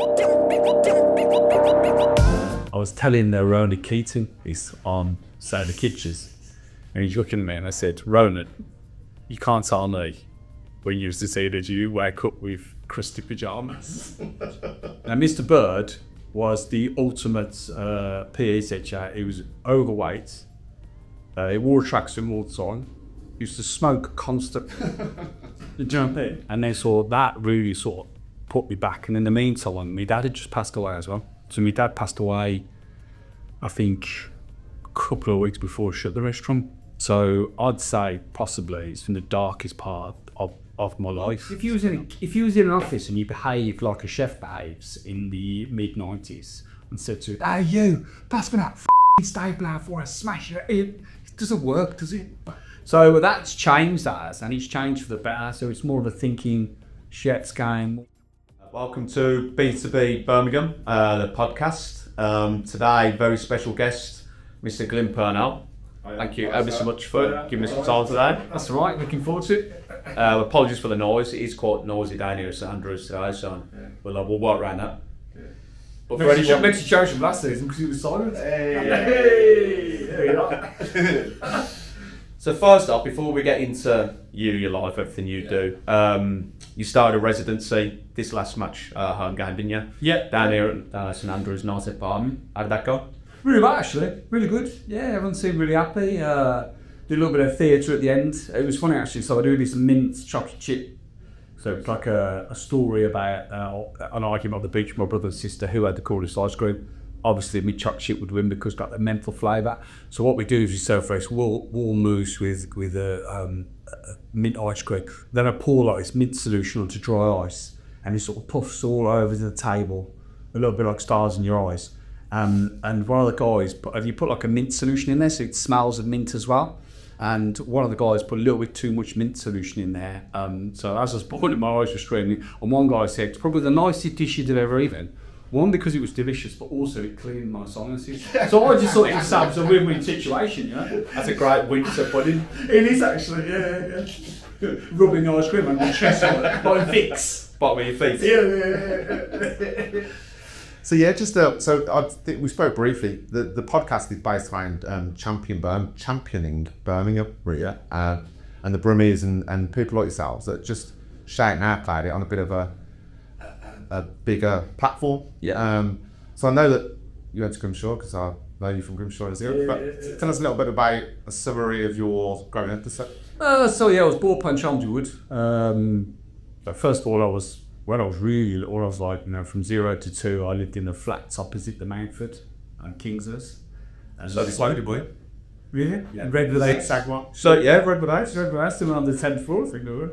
I was telling Ronald Keating, he's on Side of the Kitchens, and he's looking at me and I said, Ronald, you can't tell me when you used to say that you wake up with crusty pajamas. Now, Mr. Bird was the ultimate PE teacher. He was overweight. He wore a tracksuit all the time. He used to smoke constantly. You jump in. And then so that really sort of put me back. And in the meantime, my dad had just passed away as well. So my dad passed away, I think, a couple of weeks before I shut the restaurant. So I'd say possibly it's been the darkest part of my life. If you was in an office and you behaved like a chef behaves in the mid-90s and said to, "Hey you, pass me that f***ing stapler before I smash it," it doesn't work, does it? So that's changed that, and it's changed for the better. So it's more of a thinking chef's game. Welcome to B2B Birmingham, the podcast. Today, very special guest, Mr. Glynn Purnell. Thank you ever so much for giving us some time today. That's all right, looking forward to it. Apologies for the noise. It is quite noisy down here at St Andrews today, so we'll work around that. But for anyone, Makes you change from last season because it was silent. So first off, before we get into your life, everything you do, you started a residency this last match home game, didn't you? Yeah. Down here at St Andrews, nice apartment. How did that go? Really well, actually. Really good. Yeah, everyone seemed really happy. Did a little bit of theatre at the end. It was funny, actually. So I do this mint chocolate chip. So it's like a story about an argument on the beach with my brother and sister who had the coolest ice cream. Obviously, my chocolate chip would win because it's got the menthol flavour. So what we do is we serve fresh wool mousse with a mint ice cream. Then I pour like this mint solution onto dry ice, and it sort of puffs all over the table, a little bit like stars in your eyes. And one of the guys, you put like a mint solution in there so it smells of mint as well. And one of the guys put a little bit too much mint solution in there. So as I was putting it, my eyes were straining. And one guy said, it's probably the nicest dish you'd have ever eaten. One, because it was delicious, but also it cleaned my sinuses. So I just thought it was a win-win situation, you know? That's a great winter pudding. It is actually, yeah. Rubbing ice cream on your chest by Vicks. Bottom of your feet. Yeah. So yeah, I think we spoke briefly. The podcast is based around championing Birmingham, really, and the Brummies and people like yourselves that just shouting out about it on a bit of a bigger platform. Yeah. So I know that you went to Grimshaw because I know you from Grimshaw as well. But tell us a little bit about a summary of your growing up. I was brought up on Chelmsford. So first of all, when I was really little, I was like, from 0 to 2, I lived in the flats opposite the Mountford on Kingshurst. And So this loaded boy. yeah, Redwood House. Sagwa. So yeah, Redwood House, still on the 10th floor, I think they were,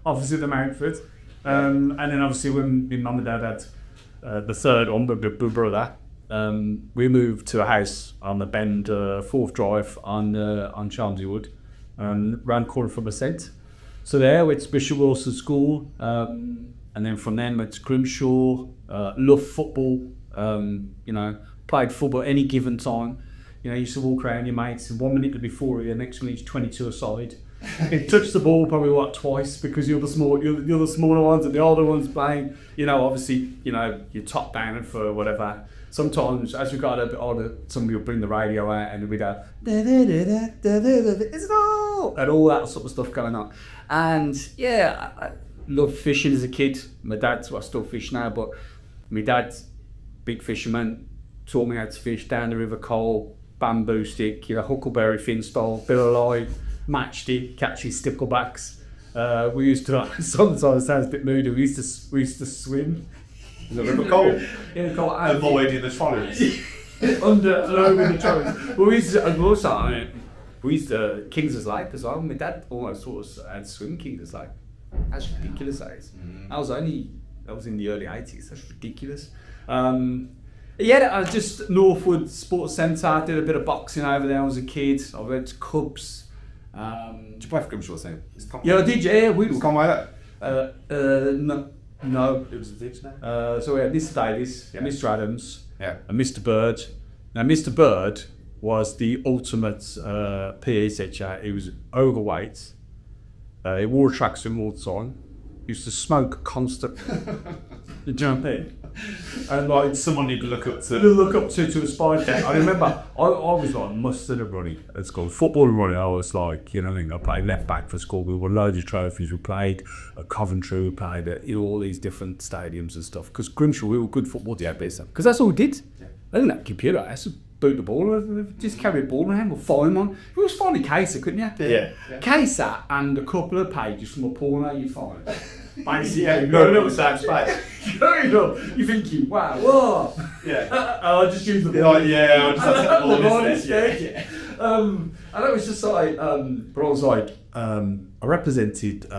opposite the Mountford. And then obviously when my mum and dad had the third one, but the brother, we moved to a house on the Bend 4th Drive on Chelmsford, round the corner from a Ascent. So there, went to Bishop Wilson School, and then from then went to Grimshaw. Loved football, played football any given time. Used to walk around your mates, and 1 minute before you, the next minute's 22 aside. It touched the ball probably twice because you're the smaller ones and the older ones playing. Obviously, you're top down for whatever. Sometimes, as we got a bit older, somebody would bring the radio out and we'd have it's it all and all that sort of stuff going on. And yeah, I loved fishing as a kid. My dad's I still fish now, but my dad's big fisherman, taught me how to fish down the River Cole, bamboo stick, huckleberry fin style, bill of line, matchstick, catching sticklebacks. We used to sometimes it sounds a bit moody. We used to swim. The River Cole. Yeah, avoiding the trolleys. Under and over the trolleys. But we used to King's Lake as well. My dad almost taught us how to swim King's Lake. That's ridiculous, that is. That was in the early 80s. That's ridiculous. I just Northwood Sports Centre, did a bit of boxing over there when I was a kid. I went to Cubs. Did you play for Grimshaw then? Yeah, I did, yeah. We was Conway that? No. It was a ditch now? So we had Mr. Davies, Mr. Adams, Yeah. and Mr. Bird. Now, Mr. Bird was the ultimate PE teacher. He was overweight. He wore a tracksuit all the time. He used to smoke constantly. You jump in. And like Someone you'd look up to to. look up to aspire to. I remember I was like mustard of running at school. Football and running, I was like, you know, I played left back for school. We won loads of trophies. We played at Coventry. We played at all these different stadiums and stuff. Because Grimshaw, we were good football team, because that's all we did. I didn't have a computer. I used to boot the ball, just carry the ball around, or find one. You always find a caser, couldn't you? Yeah. Caser and a couple of pages from a porno you find. Basically, Yeah, growing up with same space. growing up, you're thinking, wow, what? Yeah. I'll just use the You're like, yeah, I'll just have to the all ball this instead. yeah. And it was just like, but I was like, I represented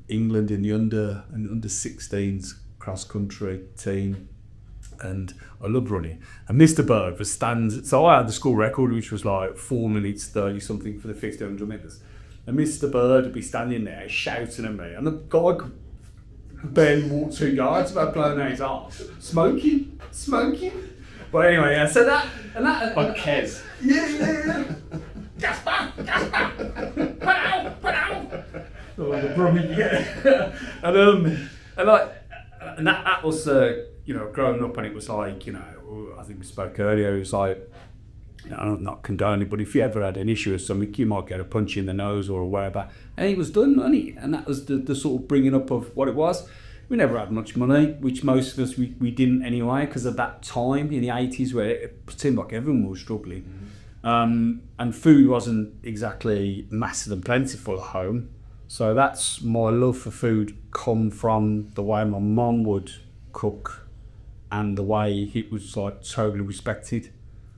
England in the under 16s cross country team, and I loved running. And Mr. Bird was stands. So I had the school record, which was like 4 minutes 30 something for the 1500 metres. And Mr. Bird would be standing there shouting at me, and the guy could barely walk 2 yards about blowing out his arse, smoking. But anyway, yeah. So that and that. Like Kez. Yeah. Jasper, put out. Oh, the brumming, yeah. and that was, you know, growing up, and it was like, you know, I think we spoke earlier. It was like, you know, I'm not condoning, but if you ever had an issue with something, you might get a punch in the nose or wherever, and it was done, money, and that was the sort of bringing up of what it was. We never had much money, which most of us we didn't anyway, because of that time in the 80s where it seemed like everyone was struggling. And food wasn't exactly massive and plentiful at home. So that's my love for food come from the way my mum would cook and the way it was like totally respected.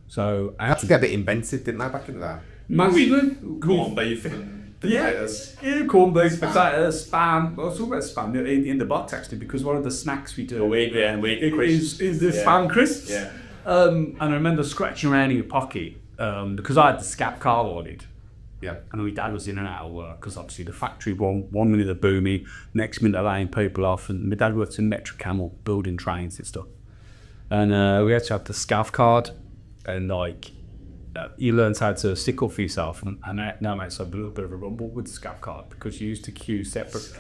So I had To get it invented, didn't they, back in the day? massively Corned beef and potatoes. Yeah, corned beef, potatoes, spam. I was talking about spam in the box actually, because one of the snacks we do We is the spam crisps. Yeah. And I remember scratching around in your pocket because I had the scap car wanted. Yeah. And my dad was in and out of work because obviously the factory one minute they're booming, next minute they're laying people off. And my dad worked in Metro Camel building trains and stuff. And we had to have the scav card, and like you learned how to stick up for yourself. And now makes a little bit of a rumble with the scav card because you used to queue separate.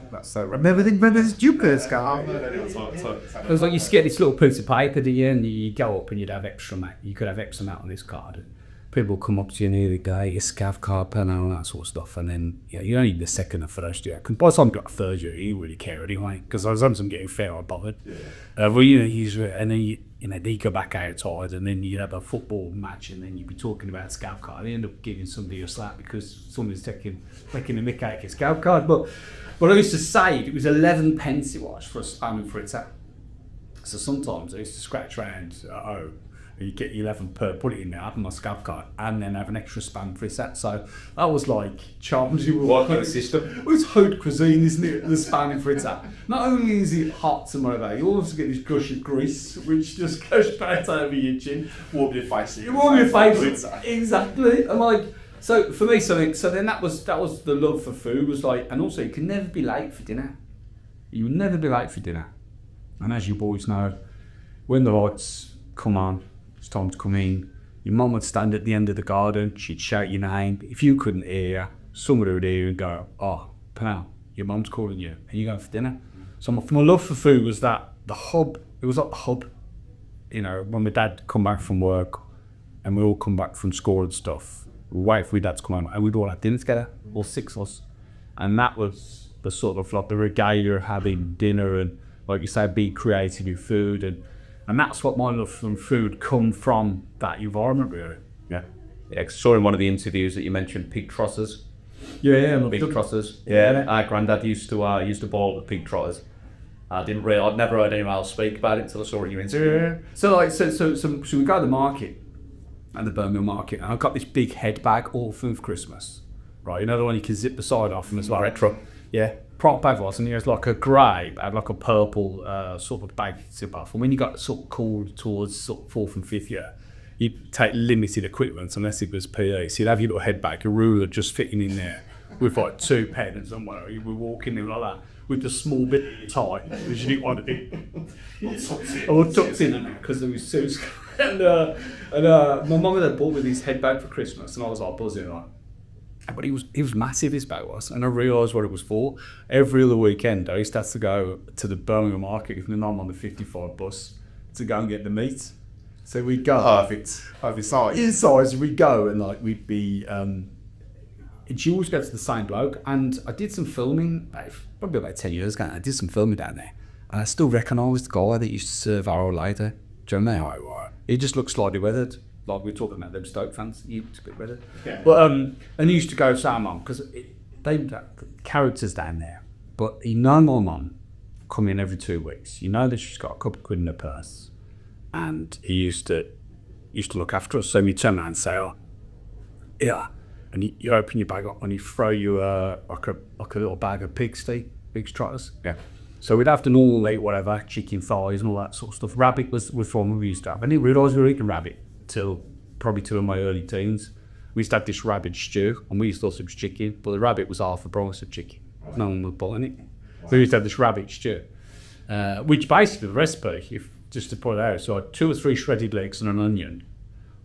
That's so. Remember this Jupiter scar? It was like you get this little piece of paper, do you? And you go up and you'd have extra mat. You could have extra mat on this card. People come up to you near the day, your scav card, pen, and all that sort of stuff. And then you don't need the second or first year. Because by the time you got a third year, you really care anyway. Because I was sometimes getting fair or bothered. Yeah. Well, and then you go back outside, and then you'd have a football match, and then you'd be talking about scav card. You end up giving somebody a slap because somebody's taking a mick out of your scav card. But I used to save, it was 11 pence it was for a spam and fritter. So sometimes I used to scratch around at home. You get 11 per, put it in there, have my scav card, and then have an extra spam for a set. So that was like charms. What kind of system? It was haute cuisine, isn't it? The spam for a set. Not only is it hot and whatever, you also get this gush of grease, which just goes straight over your chin. Warm your face. You warm your face. Exactly. And like, so for me, so then that was the love for food was like, and also you can never be late for dinner. You will never be late for dinner. And as you boys know, when the lights come on, it's time to come in. Your mum would stand at the end of the garden, she'd shout your name. If you couldn't hear, somebody would hear you and go, "Oh, pal, your mum's calling you. Are you going for dinner?" So my love for food was that the hub, it was like the hub. You know, when my dad come back from work and we all come back from school and stuff, we'd wait for my dad to come home and we'd all have dinner together, all 6 of us. And that was the sort of like the regalia of having dinner and, like you say, being creative with food. And that's what my love from food come from, that environment really. Yeah. Yeah, 'cause I saw in one of the interviews that you mentioned pig trotters. Yeah, Pig trotters. Yeah, our granddad used to boil the pig trotters. I'd never heard anyone else speak about it until I saw it in your interview. Yeah. So we go to the market, at the Birmingham market, and I've got this big head bag all for Christmas. Right, you know the one you can zip the side off and it's like Retro. Yeah, prop bag was, and there's like a grey, had like a purple sort of bag zip off. And when you got sort of called towards sort of 4th and 5th year, you'd take limited equipment unless it was PE. So you'd have your little head bag, a ruler just fitting in there with like 2 pens and whatever. You were walking in like that with the small bit of your tie, because you didn't want to be all tucked in because there was suits. And my mum and dad bought me this head bag for Christmas, and I was like buzzing like, But he was massive, his boat was, and I realised what it was for. Every other weekend, I used to have to go to the Birmingham market with my mum on the 55 bus to go and get the meat. So we'd go. Perfect size. Inside, we'd go and like we'd be. And she always goes to the same bloke. And I did some filming, probably about 10 years ago. I did some filming down there, and I still recognised the guy that used to serve our later. Do you know what I mean? He just looked slightly weathered. Like we were talking about them Stoke fans, he was a bit weathered. Yeah. But and he used to go to our mum because they characters down there. But you know my mum come in every 2 weeks. You know that she's got a couple of quid in her purse, and he used to look after us. So he'd turn around and say, "Oh, yeah," and you open your bag up and he throw you like a little bag of pig trotters. Yeah. So we'd have to normally eat whatever, chicken thighs and all that sort of stuff. Rabbit was one we used to have. I didn't realise we were eating rabbit till probably two of my early teens. We used to have this rabbit stew, and we used to also have chicken, but the rabbit was half the price of chicken. No one was buying it. We used to have this rabbit stew, which basically the recipe, just to put it out, so I had 2 or 3 shredded legs and an onion,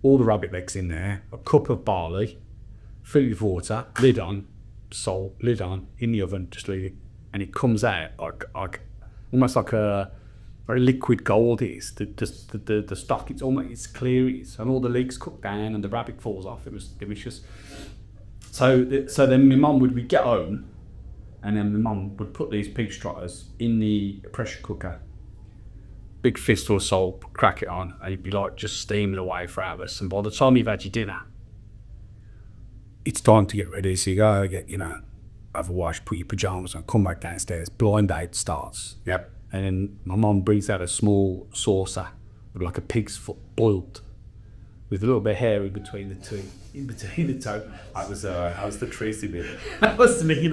all the rabbit legs in there, a cup of barley, fill it with water, lid on, salt, lid on, in the oven, just leave it, and it comes out like almost like a very liquid gold. It is the stock. It's clear. And all the legs cook down, and the rabbit falls off. It was delicious. So then my mum would get home, and then my mum would put these pig trotters in the pressure cooker. Big fistful of salt, crack it on, and it'd be like just steaming away for hours. And by the time you've had your dinner, it's time to get ready. So you go have a wash, put your pajamas on, come back downstairs. Blind date starts. Yep. And then my mum brings out a small saucer with like a pig's foot boiled, with a little bit of hair in between the toe. That was the Tracy bit. That was the me.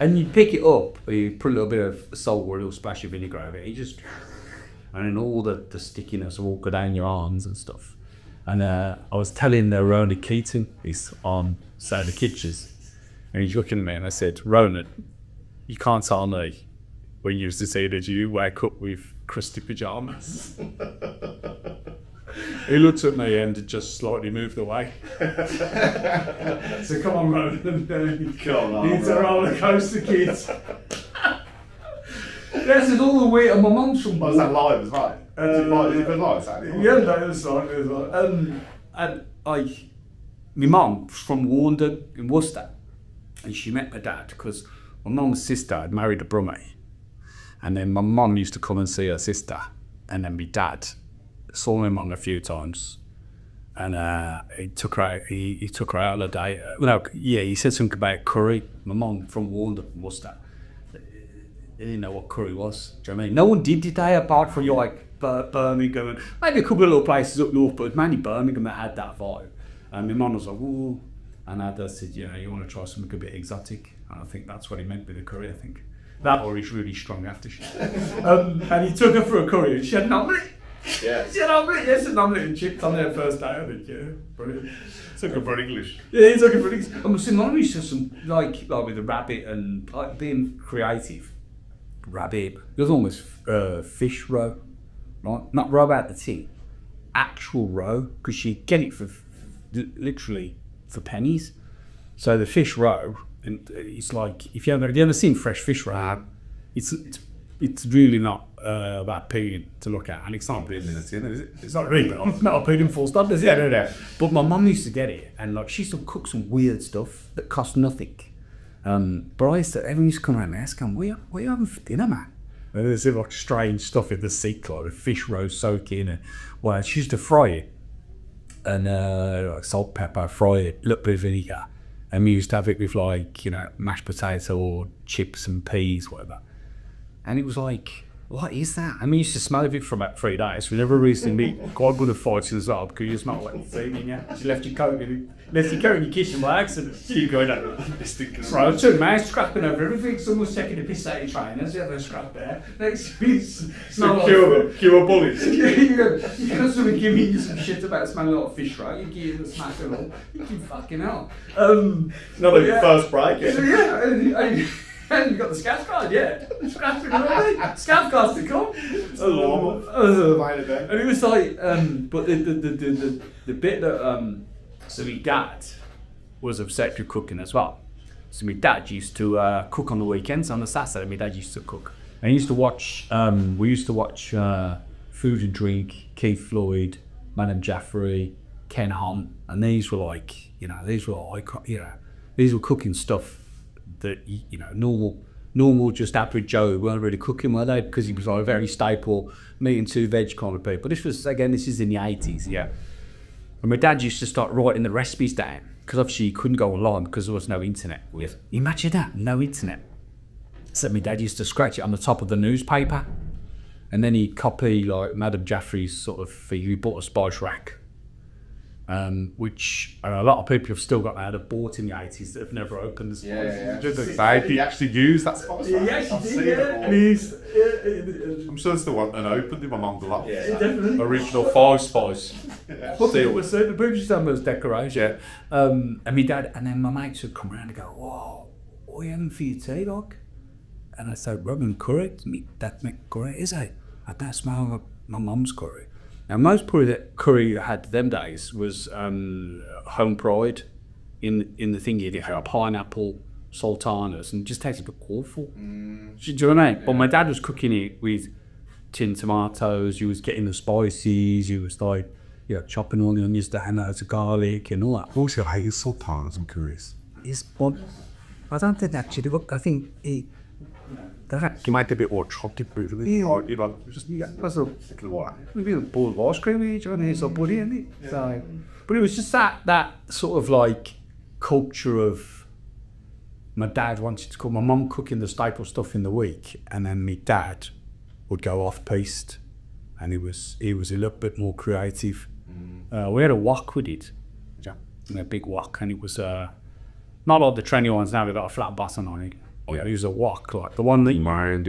And you pick it up, you put a little bit of salt or a little splash of vinegar over it. And then all the stickiness will go down your arms and stuff. And I was telling Ronald Keaton, he's on Soda Kitchens, and he's looking at me and I said, "Ronald, you can't tell me when you used to say that you wake up with crusty pajamas." He looked at me and just slightly moved away. So come on, Roland. It's a roller coaster, kids. This is all the way. And my mum's from. Was that live as well? Yeah, that was live. And my mum's from Warndon in Worcester, and she met my dad because my mum's sister had married a Brummie. And then my mum used to come and see her sister, and then my dad saw my mum a few times, and he took her out. He took her out on a date. He said something about curry. My mum from Warndon, Worcester. They didn't know what curry was. Do you know what I mean? No one did today apart from Birmingham and maybe a couple of little places up north, but it was mainly Birmingham that had that vibe. And my mum was like, "Ooh," and I said, "You want to try something a bit exotic?" And I think that's what he meant with the curry. I think. That or he's really strong aftershave. And he took her for a curry and she had an omelette. Yeah. She had an omelette, yes, an omelette and chips on their first day, I think, yeah. Brilliant. Took her for English. Yeah, he took her for English. And my mum used to some, like with the rabbit and like being creative. Rabbit. It was almost fish roe, right? Not roe out the tin. Actual roe, because she'd get it for literally for pennies. So the fish roe, and it's like if you ever seen fresh fish roe, it's really not that appealing to look at, and it's not really is it? It's not really not appealing full stop, is it? No. But my mum used to get it, and like she used to cook some weird stuff that cost nothing. But everyone used to come around and ask him, what are you having for dinner, man? And there's like strange stuff in the sink, like fish roast soaking, and she used to fry it, and like salt, pepper, fry it, a little bit of vinegar. And we used to have it with mashed potato or chips and peas, whatever. And it was like, what is that? I mean, you used to smell of it for about 3 days. We never recently meet quite good at fighting as well because you smell like semen, yeah? She left your coat in your kitchen by accident. You go down. Right, I took man scrapping over everything. Someone's taking a piss out of your trainers. You have a scrap there. Next piece. Cure bullets. You got someone giving you some shit about smelling like fish, right? You give them a smack and all. You keep fucking hell. First break. Yeah. And you got the scav card, yeah. Scav cards to come. And it was like, but the bit that, so my dad, was obsessed with cooking as well. So my dad used to cook on the weekends. On the Saturday, my dad used to cook. And he used to watch. We used to watch Food and Drink, Keith Floyd, Madame Jaffrey, Ken Hunt, and these were like, these were cooking stuff that normal just average Joe weren't really cooking, were they? Because he was like a very staple meat and 2 veg kind of people. This is in the 80s, yeah. And my dad used to start writing the recipes down because obviously you couldn't go online because there was no internet. Imagine that, no internet. So my dad used to scratch it on the top of the newspaper, and then he'd copy like Madame Jaffrey's sort of. He bought a spice rack, which a lot of people have still got now. They've bought in the 80s that have never opened the spice. He actually used that spice. He actually did, I'm sure it's the one and opened him along the lot. definitely. Original 5 spice. But it was the previous time was decoration. And my dad, and then my mates would come around and go, "Whoa, what are you having for your tea, dog?" And I said, "Rubbing curry. That make curry, is it? I don't smell my mum's curry." Now, most curry I had them days was home pride in the thing you did, pineapple, sultanas, and it just tasted a bit awful. Do you know what I mean? But my dad was cooking it with tinned tomatoes, he was getting the spices, he was like, chopping all the onions down, loads of garlic and all that. Also, I hate sultanas, I'm curious. I don't think actually, I think he might be a bit more chocolate, but maybe a bowl of ice cream each and it's a buddy, isn't it? So, but it was just that sort of like culture of my dad wanted to cook, my mum cooking the staple stuff in the week, and then my dad would go off piste, and he was a little bit more creative. We had a wok with it, a big wok, and it was not like the trendy ones now. They've got a flat bottom on it. It was a wok, like the one that and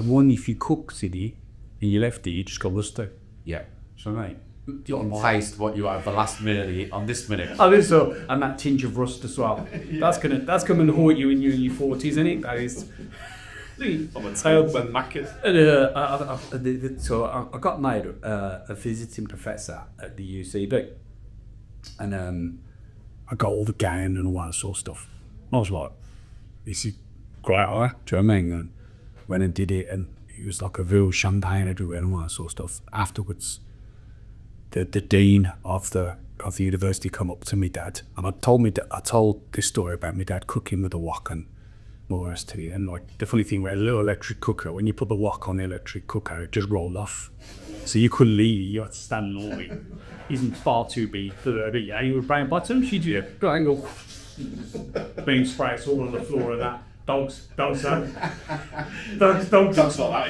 one if you cooked it and you left it, you just got rusty. Yeah. So mate, You taste what you had the last minute on this minute. I think so, and that tinge of rust as well. That's coming to haunt you in your 40s, isn't it? That is. I'm a tailbone market. So I got made a visiting professor at the UCB, and I got all the gown and all that sort of stuff. I was like, this is great, do you know what I mean? And went and did it, and it was like a real champagne everywhere and all that sort of stuff. Afterwards, the dean of the university come up to me dad, and I told this story about my dad cooking with a wok and more else to it. And like the funny thing with a little electric cooker, when you put the wok on the electric cooker, it just rolled off. So you couldn't leave, you had to stand all the way. Isn't far too big for the you were brain bottom, she'd do it. Angle. Bean sprays all on the floor of that. Dogs like that,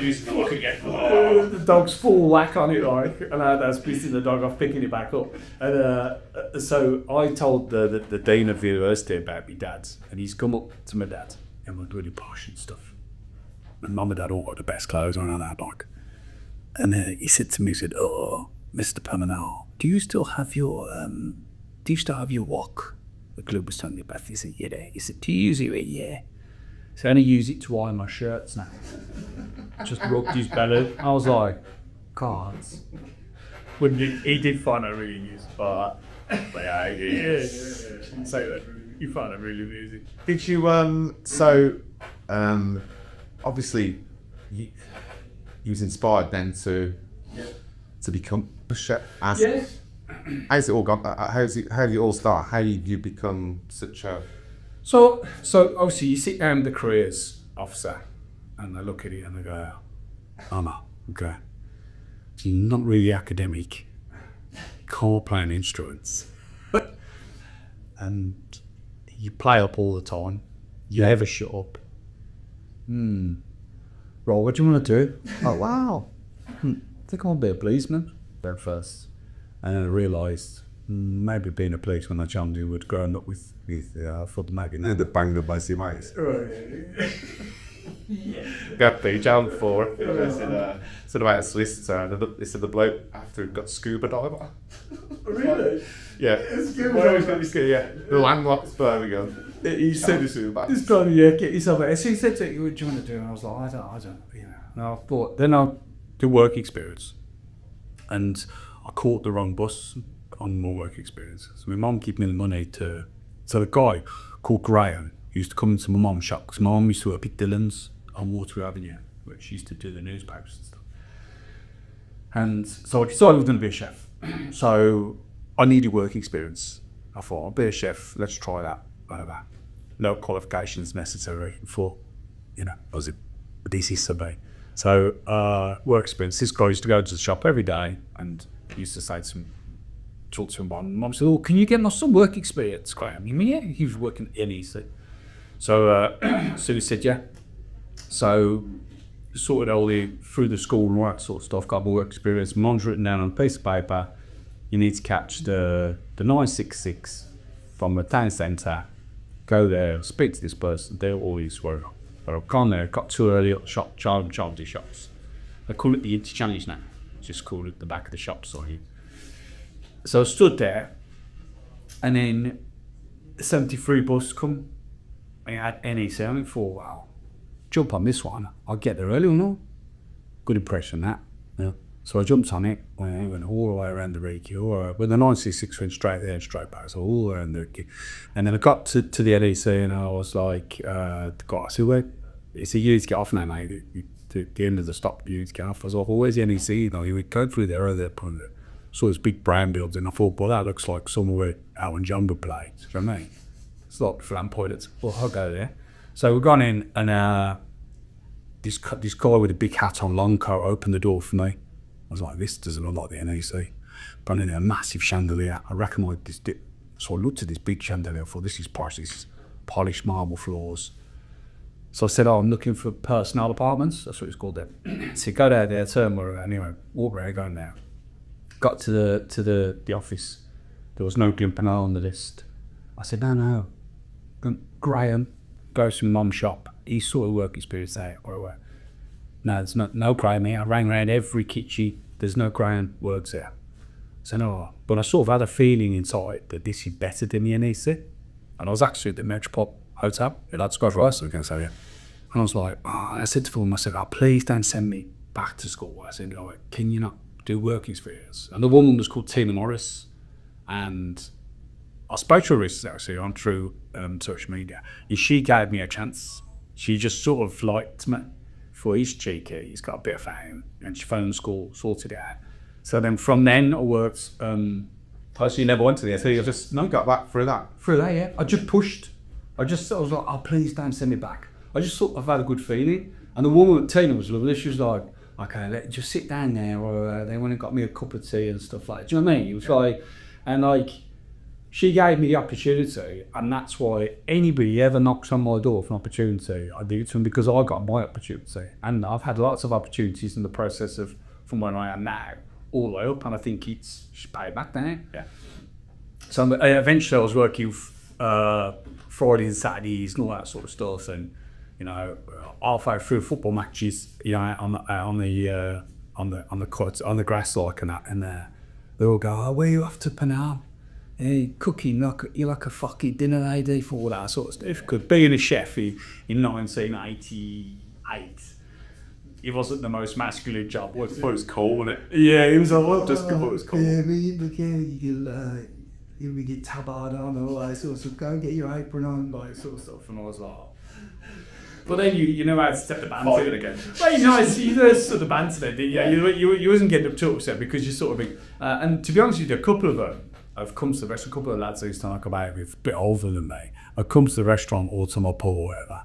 using the wok again. The dog's full whack on it, like, and I was pissing the dog off, picking it back up. And so I told the dean of the university about my dad, and he's come up to my dad, and we're really posh and stuff. And mum and dad all got the best clothes on and that, like. And he said to me, he said, "Oh, Mr. Purnell, do you still have your wok?" The Glynn was telling me about. He said, "Yeah." He said, "Do you use it?" "Yeah." So I only use it to iron my shirts now. Just rubbed his belly. I was like, God. He did find it really useful, but yeah. Say that. You find it really amusing. Did you, obviously, you was inspired then to become a chef. Yes. How's it all gone? How did it all start? How did you become such a... So obviously you sit down with the careers officer and they look at it and they go, "Oh no, okay. So you're not really academic. Can't play an instruments. And you play up all the time. You never shut up. Right, what do you want to do?" "Oh wow. I think I want to be a policeman." There first. And then I realised maybe being a policeman I challenged would growing up with for the magazine. The banged up by some mates. Got the jump for said about a solicitor, and they said the bloke after he got scuba diver. Really? Yeah. Yeah. The landlocked Birmingham. He said this guy, get yourself out. So he said to me, "What do you want to do?" And I was like, I don't, And I thought, then I'll do work experience. And I caught the wrong bus on more work experience. So my mum gave me the money to So the guy called Graham used to come into my mum's shop because my mum used to work at Dillon's on Waterloo Avenue, where she used to do the newspapers and stuff. And so I decided I was going to be a chef. So I needed work experience. I thought, I'll be a chef, let's try that. Whatever. No qualifications necessary for, I was a DC survey. So work experience. This guy used to go to the shop every day and used to say to him, talk to him about, Mum said, can you get me some work experience, Graham? Yeah, he was working at NEC. So he said, yeah. So sorted all through the school and all that sort of stuff, got my work experience. Mum's written down on a piece of paper, you need to catch the 966 from the town centre, go there, speak to this person, they'll always work. But I've gone there, got too early at the shop, charity shops. They call it the interchange now, just call it the back of the shop, sorry. So I stood there, and then the 73 bus come, I had NEC, I thought, wow, jump on this one, I'll get there early or not. Good impression, that. Yeah. So I jumped on it, went all the way around the Reiki, with the 966 went straight there and straight back, so all around the Reiki. And then I got to the NEC and I was like, the guy, I said, well, he said, you need to get off now, mate. At the end of the stop, you need to get off. I was like, well, where's the NEC? You would go through there or there, saw this big brown building, and I thought, well, that looks like somewhere Alan John would play. Do you know what I mean? It's like flamboyant. Well, I'll go there. So we've gone in, and this guy with a big hat on, long coat, opened the door for me. I was like, this doesn't look like the NEC. But in a massive chandelier, I recognised this dip. So I looked at this big chandelier, I thought, this is posh, this is polished marble floors. So I said, I'm looking for personnel apartments. That's what it's called there. So go down there, turn around, anyway, walk around, going there. Got to the office. There was no Glynn Purnell on the list. I said, no. Graham goes to mum's shop. He saw a work experience there. No, there's no Graham here. I rang around every kitchen. There's no Graham works there. I said, no. But I sort of had a feeling inside that this is better than the NEC. And I was actually at the Metropole Hotel. Let's go for us, we can say, yeah. And I was like, I said to him, I said, please don't send me back to school. I said, can you not do work experience? And the woman was called Tina Morris, and I spoke to her recently actually on through social media, and she gave me a chance. She just sort of liked me for he's cheeky, he's got a bit of fame, and she phoned school, sorted it out. So then from then I worked. So you never went to the SE, you just got back through that. Through that, yeah. I just pushed. I was like, please don't send me back. I just sort of had a good feeling, and the woman, Tina, was lovely. She was like, okay, just sit down there, or they went and got me a cup of tea and stuff like that. Do you know what I mean? It was like, and like, she gave me the opportunity, and that's why anybody ever knocks on my door for an opportunity, I do it to them because I got my opportunity. And I've had lots of opportunities in the process of from where I am now all the way up, and I think it's paid back now. Yeah. So eventually I was working Fridays and Saturdays and all that sort of stuff, and halfway through football matches, on the court, on the grass like and that, and they all go, where are you off to, Purnell? Hey, cooking, you're like a fucking dinner lady for all that sort of stuff. Because being a chef in 1988, it wasn't the most masculine job. It was cool, wasn't it? Yeah, it was like, just cool. It was cool. Yeah, you get tabard on and all that sort of stuff. Go and get your apron on, like sort of stuff. And I was like, but then you know how to step the banter in again. Well, you know sort of banter then, didn't you? You wasn't getting too upset because you sort of and to be honest with you, a couple of them have come to the restaurant. A couple of lads who used to come out with a bit older than me. I've come to the restaurant or to my pub or whatever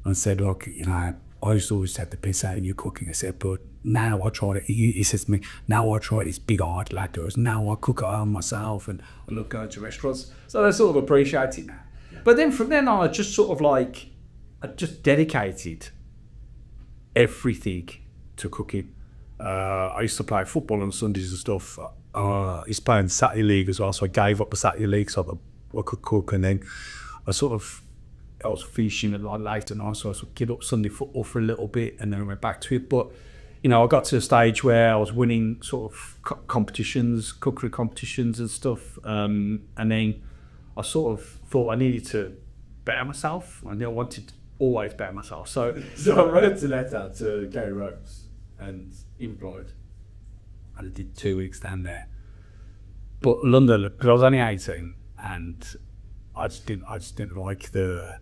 and said, look, I used to always take the piss out of you cooking. I said, but now I tried it. He says to me, now I try this big art lad does. Now I cook at home myself and I love going to restaurants. So they sort of appreciate it now. Yeah. But then from then on, I just sort of like, I just dedicated everything to cooking. I used to play football on Sundays and stuff. I used to play in Saturday League as well, so I gave up the Saturday League so that I could cook. And then I was fishing a lot later night, so I sort of get up Sunday football for a little bit and then I went back to it. But I got to a stage where I was winning sort of cookery competitions and stuff. And then I sort of thought I needed to better myself, and I wanted to always better myself. So I wrote a letter to Gary Ropes and employed. And I did 2 weeks down there. But London, because I was only 18, and I just didn't like the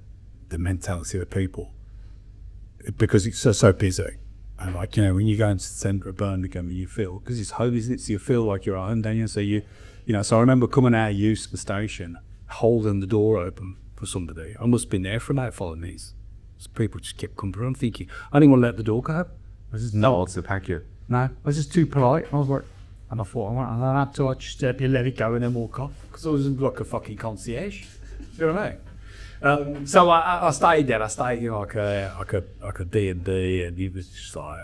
mentality of the people, because it's so busy. And like, you know, when you go into the centre of Birmingham, you feel, because it's home, isn't it? So you feel like you're at home, don't you? So you know, so I remember coming out of Euston station, holding the door open for somebody. I must have been there for about 5 minutes. So people just kept coming through. I'm thinking, I didn't want to let the door go. I was just No, to pack you. no, I was just too polite. I was like, and I thought, I had to just let it go and then walk off, because I was like a fucking concierge. You know what I mean? So I stayed there. I stayed, you know, like a D&D, and he was just like,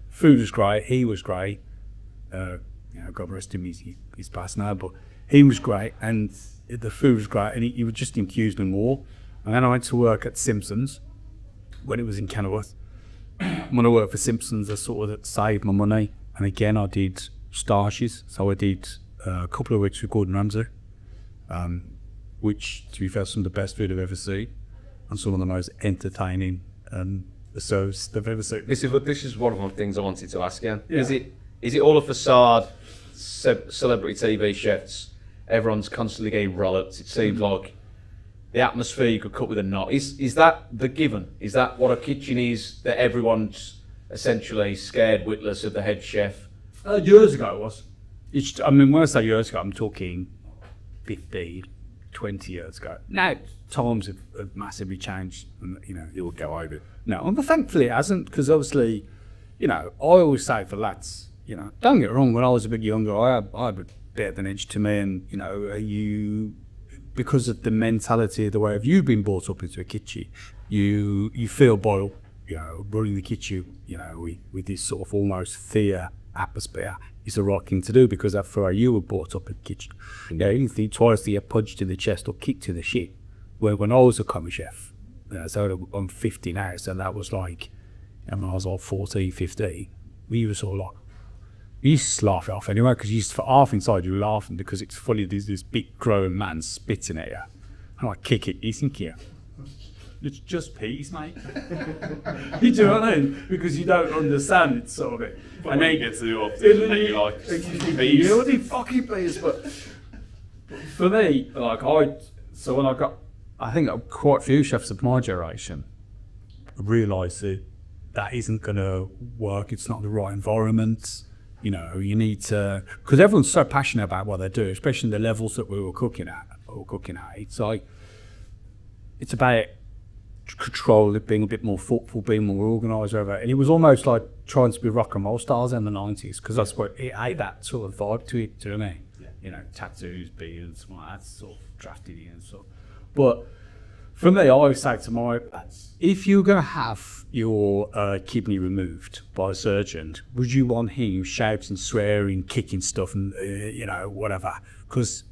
food was great. He was great. You know, God rest him, he's passed now, but he was great, and the food was great, and he would just infuse me more. And then I went to work at Simpsons when it was in Kenilworth. When I worked for Simpsons, I sort of saved my money, and again I did stages. So I did a couple of weeks with Gordon Ramsay, which, to be fair, some of the best food I've ever seen, and some of the most entertaining service I've ever seen. This is one of the things I wanted to ask you. Yeah. Is it all a facade? Celebrity TV chefs, everyone's constantly getting rollops. It seems like the atmosphere you could cut with a knot. Is that the given? Is that what a kitchen is? That everyone's essentially scared witless of the head chef? Years ago it was. I mean, when I say years ago, I'm talking 15, 20 years ago. Now times have massively changed, and you know, it will go over. No, and thankfully it hasn't, because obviously, you know, I always say for lads, you know, don't get wrong, when I was a bit younger, I had a bit of an edge to me, and you know, because of the mentality, the way of you being brought up into a kitchen, you feel by, you know, running the kitchen, you know, with this sort of almost fear atmosphere is the right thing to do, because that's how you were brought up in the kitchen. You know, you think twice to get punched in the chest or kicked to the shit. Where when I was a commis chef, you know, so I'm 50 now, so that was like, and when I was like 14, 15, we were sort of like, we used to laugh it off anyway, because you used to, for half inside you were laughing because it's funny, there's this big grown man spitting at you, and I kick it, you think, yeah, it's just peas, mate. You do what I mean? Because you don't understand it, sort of it. But and then you get to the opposite, and you're like, peas. You know, fucking peas, but for me, like when I think quite a few chefs of my generation realised that isn't going to work, it's not the right environment. You know, you need to, because everyone's so passionate about what they do, especially the levels that we were cooking at. It's like, it's about control, it being a bit more thoughtful, being more organised over it. And it was almost like trying to be rock and roll stars in the 90s, because that's what it had, that sort of vibe to it, do you know what I mean? Yeah. You know, tattoos, beards, well, that's sort of drafted in and stuff. But for me, I always say to my lads, if you're going to have your kidney removed by a surgeon, would you want him shouting, swearing, kicking stuff, and you know, whatever? Because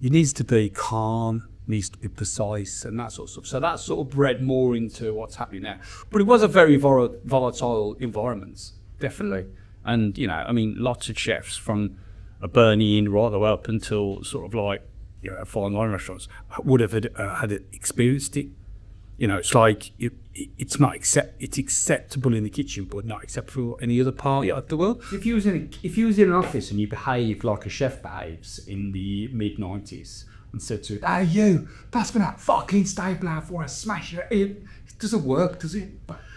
he needs to be calm, needs to be precise, and that sort of stuff. So that sort of bred more into what's happening now. But it was a very volatile environment, definitely. And you know, I mean, lots of chefs from a Bernie Inn right the way up until sort of like, you know, fine wine restaurants would have had experienced it. You know, it's like it's acceptable in the kitchen, but not acceptable in any other part of the world. If you was in an office and you behaved like a chef behaves in the mid-90s and said to it, "Hey, you, pass me that fucking stapler before I smash it," it doesn't work, does it?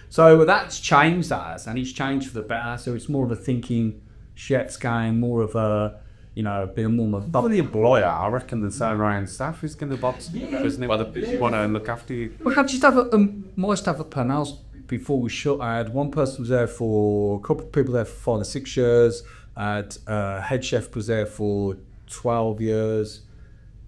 So that's changed, and it's changed for the better. So it's more of a thinking chef's game, more of a, you know, being more of a Probably a employer, I reckon, the surrounding staff is going to box, isn't it? Well, they want to look after you. We had just have my staff at Purnell's before we shut. I had one person was there for, a couple of people there for 5 or 6 years. I had head chef was there for 12 years.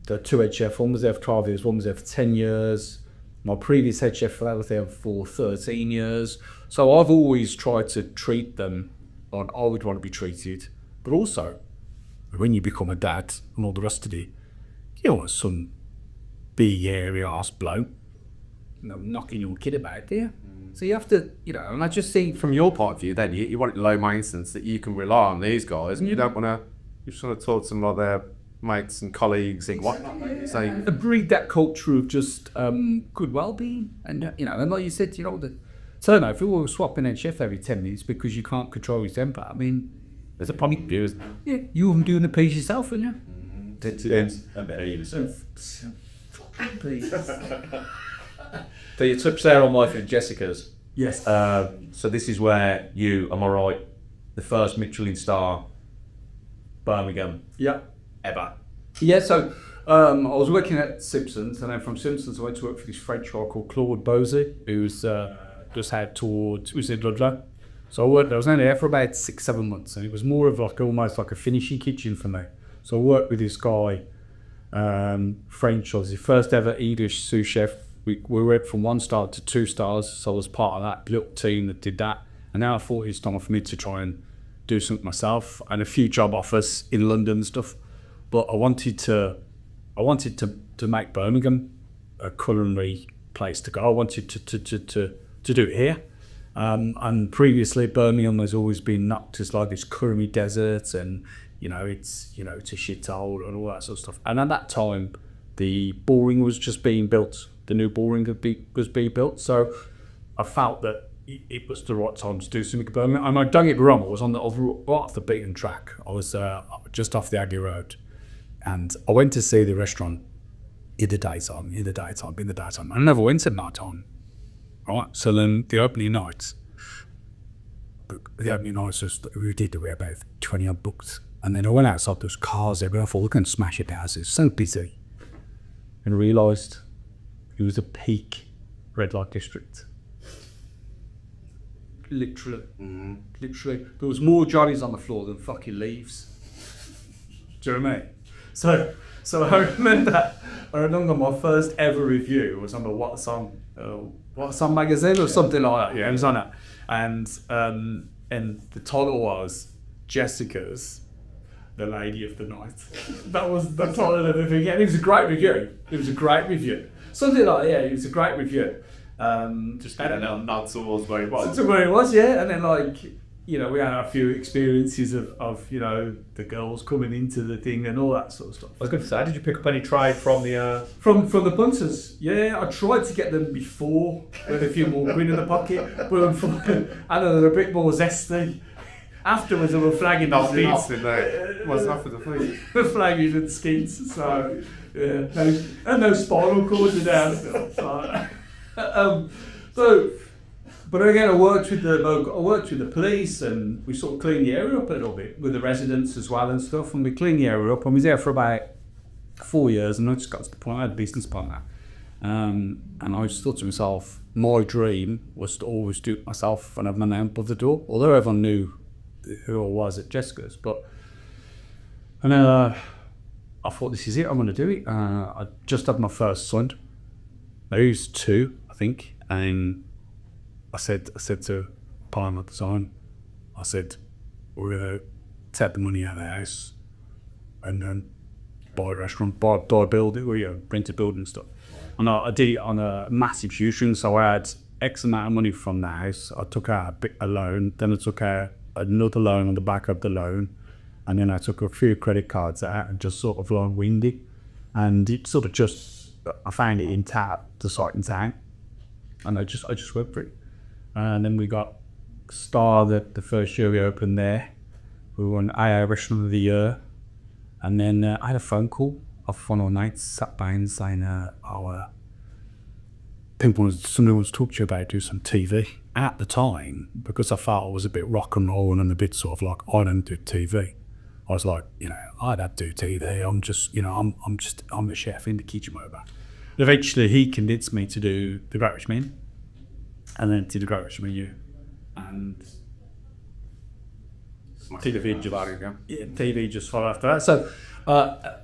The 2 head chef, one was there for 12 years, one was there for 10 years. My previous head chef for that was there for 13 years. So I've always tried to treat them like I would want to be treated, but also, when you become a dad and all the rest of it, you don't want some big hairy ass bloke, you know, knocking your kid about, do you? So you have to, you know, and I just think From your point of view, then you want it low maintenance, that you can rely on these guys, and you don't want to. You just want to talk to them like their mates and colleagues, and what say. breed that culture of just good well-being, and you know, and like you said, you know, so I don't know, if we were swapping head chef every 10 minutes because you can't control his temper, I mean, There's a problem with yeah, you were doing the piece yourself, weren't you? A bit either. Please. So you touched there on wife and Jessica's. Yes. So this is where you, am I right, the first Michelin star Birmingham Yeah. ever. Yeah, so I was working at Simpsons, and then from Simpsons I went to work for this French guy called Claude Bosey, who's just had towards, who's in Ludlow. So I was only there for about 6-7 months, and it was more of like almost like a finishing kitchen for me. So I worked with this guy, French, was the first ever English sous chef. We went from 1 star to 2 stars, so I was part of that little team that did that. And now I thought it's time for me to try and do something myself, and a few job offers in London and stuff. But I wanted to make Birmingham a culinary place to go. I wanted to do it here. And previously Birmingham has always been knocked as like this curry desert, and it's a shithole and all that sort of stuff. And at that time, the Bullring was just being built. The new Bullring was being built, so I felt that it was the right time to do something in Birmingham. And don't get me wrong, I was right off the beaten track. I was just off the Aggie Road, and I went to see the restaurant in the daytime. I never went at night time. Right, so then the opening nights, we did about 20 odd books, and then I went outside, there's cars everywhere. I thought, we're going to smash it out. It's so busy, and realised it was a peak red light district. Literally. There was more Johnnies on the floor than fucking leaves. Do you know what I mean? So I remember my first ever review was on the What Song magazine or something like that. Yeah, it was on it, and the title was Jessica's The Lady of the Night. That was the title of the thing. And it was a great review. Something like it was a great review. Just had a little nod towards where it was. To where it was, yeah. And then we had a few experiences of the girls coming into the thing and all that sort of stuff. I was going to say, did you pick up any trade from the... From the punters? Yeah, I tried to get them before with a few more quid in the pocket, but I know they're a bit more zesty. Afterwards, they were flagging the skeets. What's up with the food? They're flagging the skeets, so yeah, no spinal cords are down. But again, I worked with the police, and we sort of cleaned the area up a little bit with the residents as well and stuff. And we cleaned the area up, and we was there for about 4 years. And I just got to the point I had a business partner, and I just thought to myself, my dream was to always do it myself and have my name above the door. Although everyone knew who I was at Jessica's, I thought, this is it. I'm going to do it. I just had my first son. Now he was 2, I think, and I said to Palmer at the time, I said, we're going to take the money out of the house and then buy a restaurant, buy a building, or rent a building and stuff. And I did it on a massive shoestring, so I had X amount of money from the house. I took out a loan, then I took out another loan on the back of the loan, and then I took a few credit cards out and just sort of winged it. And it sort of I found it in the site in town, and I just went for it. And then we got Star the first year we opened there. We won AA Restaurant of the Year. And then I had a phone call off one of the nights, sat by and saying, somebody wants to talk to you about doing some TV. At the time, because I felt I was a bit rock and roll and a bit sort of like, I don't do TV. I was like, I'd have to do TV. I'm just, I'm the chef in the kitchen, whatever. But eventually he convinced me to do the Great British Menu. And then did the Great British Menu, and TV just followed after that. So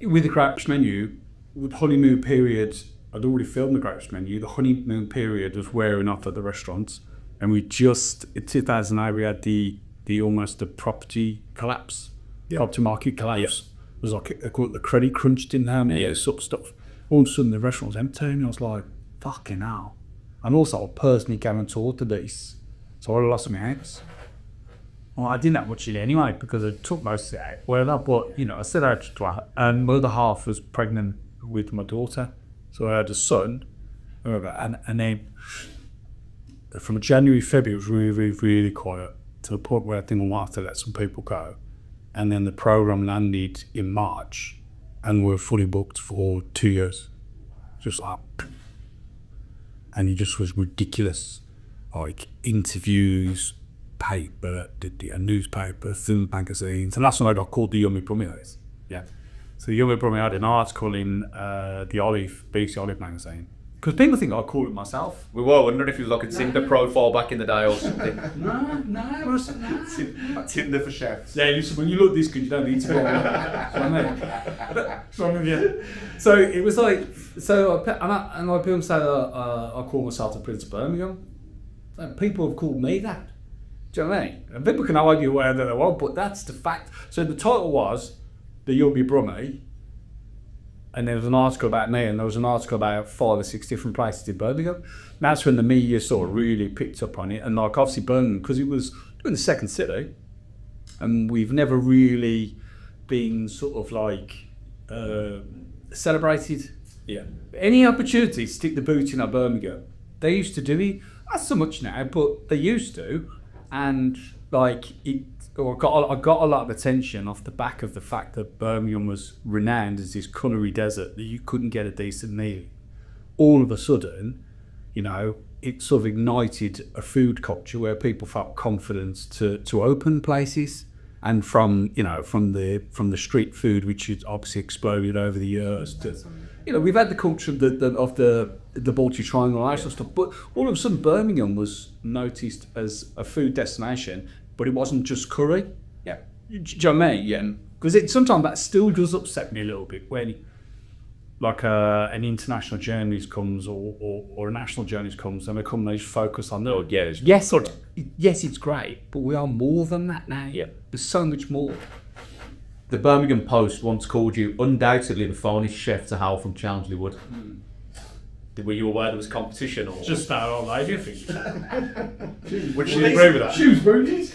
with the Great British Menu, with honeymoon period, I'd already filmed the Great British Menu. The honeymoon period was wearing off at the restaurants, and we just in 2008 we had the almost the property collapse, property market collapse. It was like the credit crunch didn't happen, sort of stuff. All of a sudden the restaurant was empty, and I was like, fucking hell. And also, I personally guaranteed to this, so I lost my house. Well, I didn't have much in it anyway, because I took most of it out. Well, but, I said I had to her, and my other half was pregnant with my daughter. So I had a son, and then from January, February, it was really, really, really quiet, to the point where I think I might have to let some people go. And then the programme landed in March, and we're fully booked for 2 years. just like, and he just was ridiculous. Like interviews, paper, a newspaper, film magazines, and that's when I got called the Yummy Brummie. Yeah. So the Yummy Brummie had an article in the Olive, BBC Olive magazine. Because people think I called it myself. We were wondering if you look at Tinder profile back in the day or something. No, it wasn't that. Tinder for chefs. Yeah, listen, when you look this good, you don't need to go. That's what I mean. That's what I mean, yeah. So it was like, and I people say I call myself the Prince of Birmingham. And people have called me that. Do you know what I mean? And people can argue whether they want, but that's the fact. So the title was the Yummy Brummie, and there was an article about me, and there was an article about 5 or 6 different places in Birmingham. And that's when the media sort of really picked up on it, and like obviously Birmingham, because it was in the second city, and we've never really been sort of like celebrated. Yeah. Any opportunity to stick the boot in our Birmingham, they used to do it. Not so much now, but they used to, and like it. I got a lot of attention off the back of the fact that Birmingham was renowned as this culinary desert that you couldn't get a decent meal. All of a sudden, you know, it sort of ignited a food culture where people felt confidence to open places, and from the street food, which had obviously exploded over the years. To, you know, we've had the culture of the Baltic Triangle and that sort of stuff, but all of a sudden Birmingham was noticed as a food destination. But it wasn't just curry. Yeah. Do you know what I mean? Yeah. Because sometimes that still does upset me a little bit when, like, an international journalist comes or a national journalist comes and they just focus on that. Yes, it's great, but we are more than that now. Yeah. There's so much more. The Birmingham Post once called you undoubtedly the finest chef to hail from Chelmsley Wood. Were you aware there was competition? Or? Just that old lady, I think. Would she agree with that? She was wounded.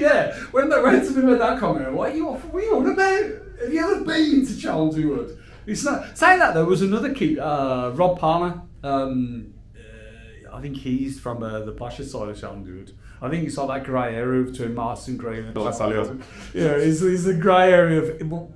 Yeah, when somebody made that comment, what are you on about? Have you ever been to Chelmsley Wood? It's not. Saying that, there was another kid, Rob Palmer. I think he's from the posher side of Chelmsley Wood. I think it's like that grey area between Marston Green and Chelmsley. Yeah, it's a grey area of.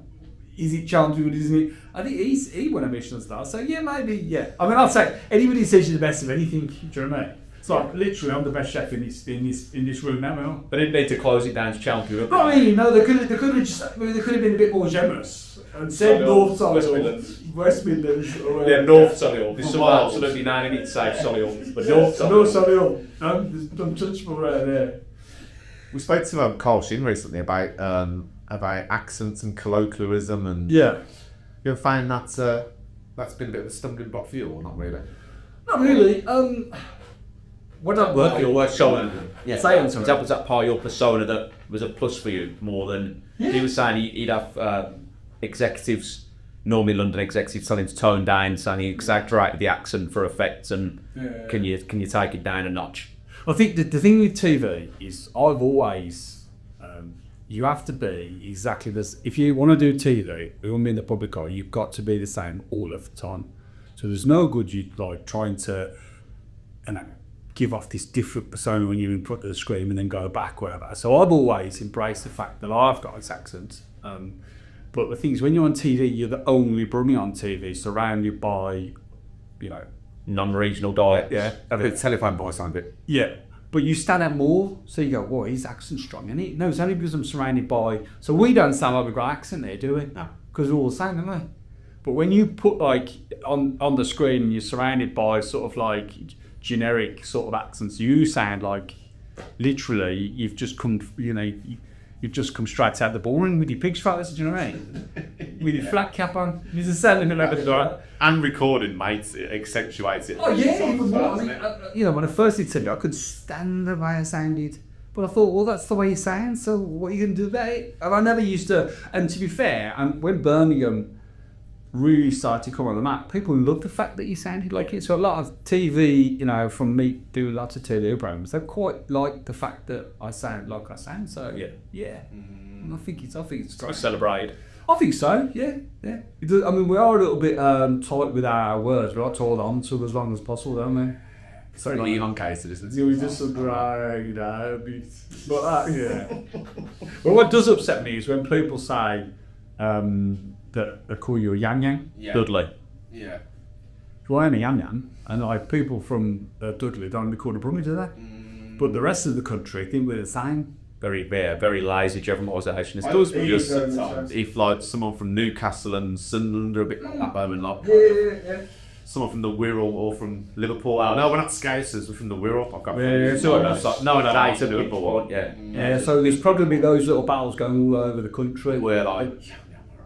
Is it Chelmsley Wood, isn't it? I think he won a Michelin star, so yeah, maybe, yeah. I mean, I'll say, anybody who says you're the best of anything, do you know what I mean? It's like, literally, I'm the best chef in this room now. But they need to close it down to Chelmsley Wood. I mean, no, they could have been a bit more generous and said North Solihull, West Midlands. Yeah, North Solihull. There's someone absolutely nailing it to say Solihull, but North Solihull. There's untouchable right there. We spoke to Carl Shin recently about accents and colloquialism, and yeah, you ever find that's been a bit of a stumbling block for you, or not really? Not really. What that work? Your persona. Yeah. Say on something. Was that part of your persona that was a plus for you more than he was saying? He'd have executives, normally London executives, telling him to tone down, saying he exaggerated the accent for effect, and can you take it down a notch? I think the thing with TV is I've always. You have to be exactly this. If you want to do TV, you want to be in the public eye, you've got to be the same all of the time. So there's no good you like trying to, give off this different persona when you're in front of the screen and then go back wherever. So I've always embraced the fact that I've got this accent. But the thing is, when you're on TV, you're the only Brummie on TV, surrounded by, non-regional diet. Yeah, a bit telephone voice on a bit. Yeah. But you stand out more, so you go, "Whoa, his accent's strong, isn't it?" No, it's only because I'm surrounded by. So we don't sound like we've got accent there, do we? No, because we're all the same, aren't we? But when you put like on the screen, and you're surrounded by sort of like generic sort of accents, you sound like literally you've just come, you've just come straight out the ballroom with your pig's feathers, do you know what I mean? With your flat cap on, you're just standing in the door. And recording, mate, it accentuates it. Oh yeah, even more. I mean, when I first did TV, I could stand the way I sounded, but I thought, well, that's the way you sound. So what are you going to do about it? And I never used to. And to be fair, when Birmingham really started to come on the map, people loved the fact that you sounded like it. So a lot of TV, from me doing lots of TV programs, they quite like the fact that I sound like I sound. So yeah. And I think it's great. Celebrated. I think so, yeah. It does, I mean, we are a little bit tight with our words. We like to hold on to as long as possible, don't we? Sorry, not even cases, isn't it? Yeah, we just sort of drag a bit. But yeah. Well, what does upset me is when people say that they call you a yang yang. Dudley. Yeah. So I only yam, and like people from Dudley don't really call the Brummie, do they? But the rest of the country think we're the same. Very lazy generalisation. It does just if like someone from Newcastle and Sunderland are a bit like that moment, like someone from the Wirral or from Liverpool. Oh, no, we're not Scousers, we're from the Wirral. I've got it's a Liverpool one. Yeah, so there's probably those little battles going all over the country. Where like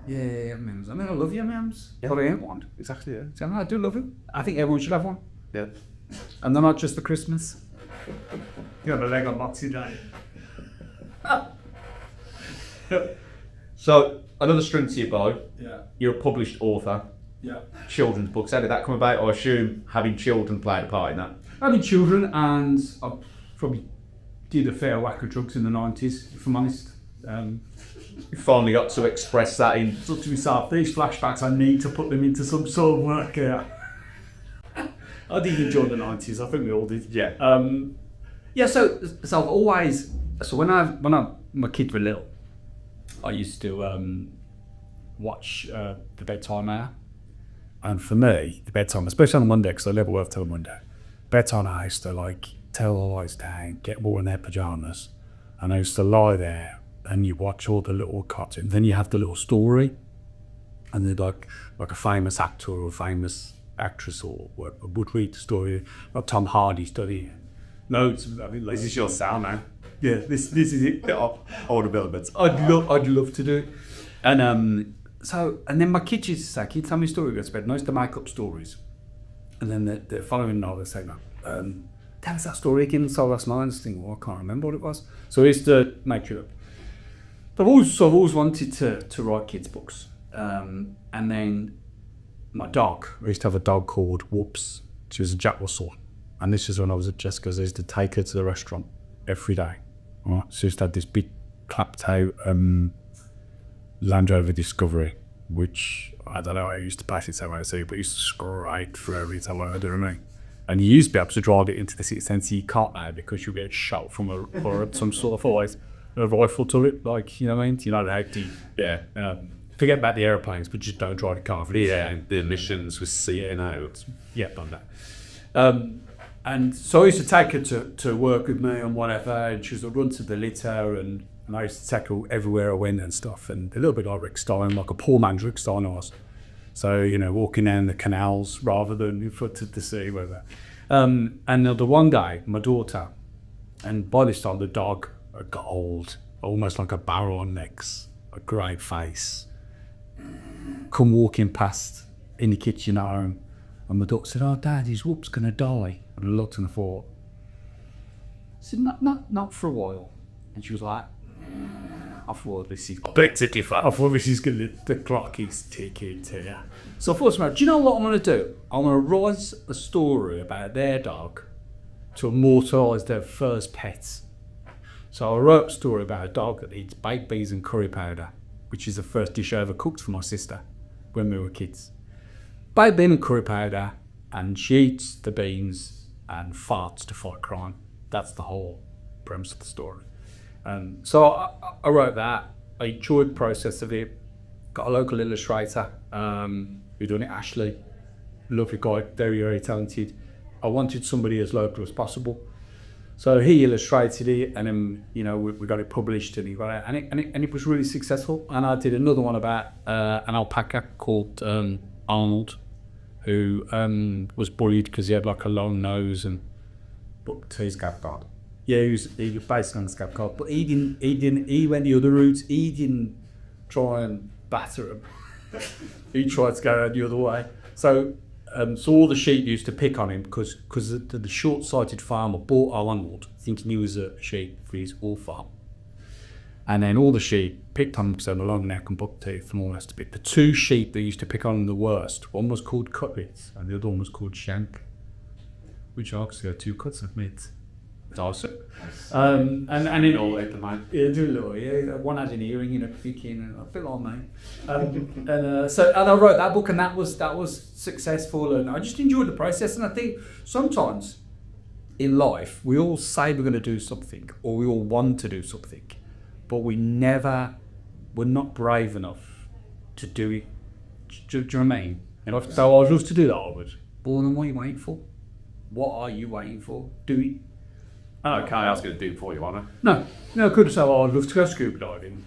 yams. I mean, I love yams. But I ain't one. exactly, yeah. So I do love them. I think everyone should have one. Yeah. And they're not just for Christmas. You got a leg on Boxing Day. So another string to your bow. Yeah. You're a published author. Yeah. Children's books. How did that come about? I assume having children played a part in that. Having children, and I probably did a fair whack of drugs in the 90s, if I'm honest. You finally got to express that in. Thought to myself, these flashbacks, I need to put them into some sort of work here. I did enjoy the 90s, I think we all did. Yeah. Yeah, so I've always, so when my kids were little, I used to watch the bedtime hour. And for me, the bedtime, especially on a Monday, because I never work till a Monday, bedtime hour, I used to like tell the boys down, get all in their pajamas, and I used to lie there and you watch all the little cartoons. Then you have the little story, and then like a famous actor or a famous actress or would read the story. Like Tom Hardy study. No, this is your sound now. Yeah, this is it. All the developments. I'd love to do it. And then my kids used to say, "Can you tell me a story?" I said, "No, it's to make up stories." And then the following night they say, "No, tell us that story again." So last night I was thinking, well, I can't remember what it was. So I used to make it up. I've always wanted to write kids' books. And then my dog, I used to have a dog called Whoops. She was a Jack Russell. And this is when I was at Jessica's. I used to take her to the restaurant every day. Right? So I used to have this big clapped out Land Rover Discovery, which I don't know how I used to pass it so I see, but it used to scrape through every time I heard me. And you used to be able to drive it into the city centre. You can't now because you get shot from some sort of always a rifle turret, like, you know what I mean? You know how to forget about the aeroplanes, but just don't drive the car for the emissions with seeing out. Yeah, done that. And so I used to take her to work with me and whatever, and she was a run to the litter, and I used to take her everywhere I went and stuff, and a little bit like Rick Stein, like a poor man's Rick Stein I was. So, you know, walking down the canals rather than in front of the sea, whatever. And the one day, my daughter, and by this time the dog got old, almost like a barrow on necks, a grey face, come walking past in the kitchen at home, and my daughter said, "Oh, Dad, his Whoop's gonna die." And I looked and I thought, I said, not for a while. And she was like, I thought this is the clock is ticking here. So I thought, do you know what I'm going to do? I'm going to write a story about their dog to immortalise their first pets. So I wrote a story about a dog that eats baked beans and curry powder, which is the first dish I ever cooked for my sister when we were kids. Baked bean and curry powder, and she eats the beans and farts to fight crime. That's the whole premise of the story. And so I wrote that. I enjoyed the process of it. Got a local illustrator who done it, Ashley. Lovely guy, very, very talented. I wanted somebody as local as possible. So he illustrated it, and then, you know, we got it published, and he got it, and it was really successful. And I did another one about an alpaca called Arnold, who was bullied because he had like a long nose and But he's got God. yeah, he was based on the scab card, but he went the other route. He didn't try and batter him. He tried to go the other way. So all the sheep used to pick on him because the short-sighted farmer bought Arnold thinking he was a sheep for his wool farm. And then all the sheep picked on him because they had a long neck and buck teeth and all the rest of it. The two sheep that used to pick on him the worst, one was called Cutlets and the other one was called Shank, which actually are two cuts of meat. It's awesome. And in all at the moment. Yeah, do a little, yeah. One had an earring, you know, thinking, and a bit like me. So I wrote that book, and that was successful, and I just enjoyed the process. And I think sometimes in life we all say we're going to do something, or we all want to do something, but we're not brave enough to do it. Do you know what I mean? And if so, I was love to do that, I would. Well, then what are you waiting for? What are you waiting for? Do it. Oh, can't ask you to do for you, Anna. No, I could have said, I'd love to go scuba diving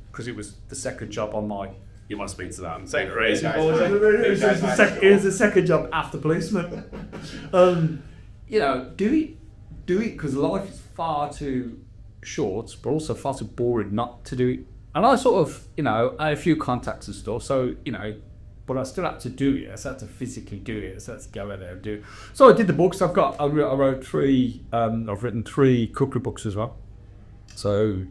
because it was the second job on my. You must speak to that and say crazy. It was the second job after policeman. Do it because life is far too short, but also far too boring not to do it. And I sort of, I had a few contacts and stuff, so but I still had to do it. I still had to physically do it. I still had to go out there and do it. So I did the books. I wrote 3. I've written 3 cookery books as well. So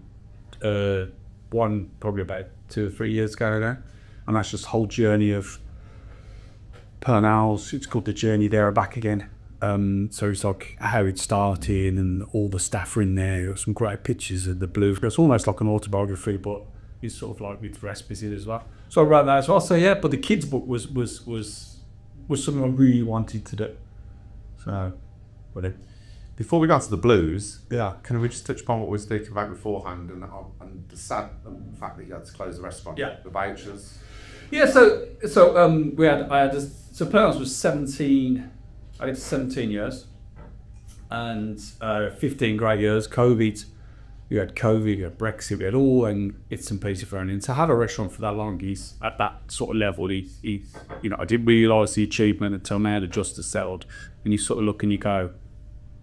one probably about 2 or 3 years ago now, and that's just the whole journey of Purnell's. It's called The Journey There and Back Again. So it's like how it started, and all the staff are in there. Got some great pictures of the blue. It's almost like an autobiography, but it's sort of like with recipes in it as well. So I wrote that as well. So yeah, but the kids' book was something I really wanted to do. So, whatever. Before we go on to the blues, Yeah. can we just touch upon what we were speaking about beforehand and the sad fact that you had to close the restaurant? Yeah. The vouchers. Yeah. So Purnell's was 17. I did 17 years, and 15 great years. COVID. You had COVID, you had Brexit, we had all and bits and pieces thrown in. To have a restaurant for that long, he's at that sort of level. I didn't realise the achievement until now the dust has settled, and you sort of look and you go,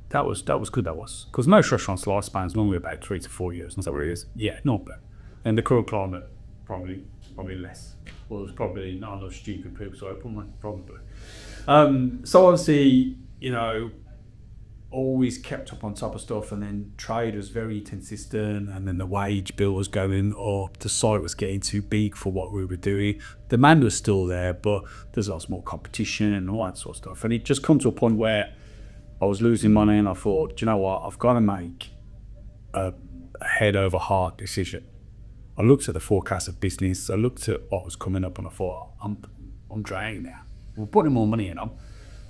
that was good. That was because most restaurants' lifespans normally about 3 to 4 years. That's what it is. Yeah, not bad. And the current climate probably less. Well, there's probably not enough stupid people to open, probably. So obviously, always kept up on top of stuff, and then trade was very consistent, and then the wage bill was going up, the site was getting too big for what we were doing, demand was still there, but there's lots more competition and all that sort of stuff, and it just come to a point where I was losing money, and I thought, do you know what, I've got to make a head over heart decision. I looked at the forecast of business, I looked at what was coming up, and I thought, I'm draining now, we're putting more money in.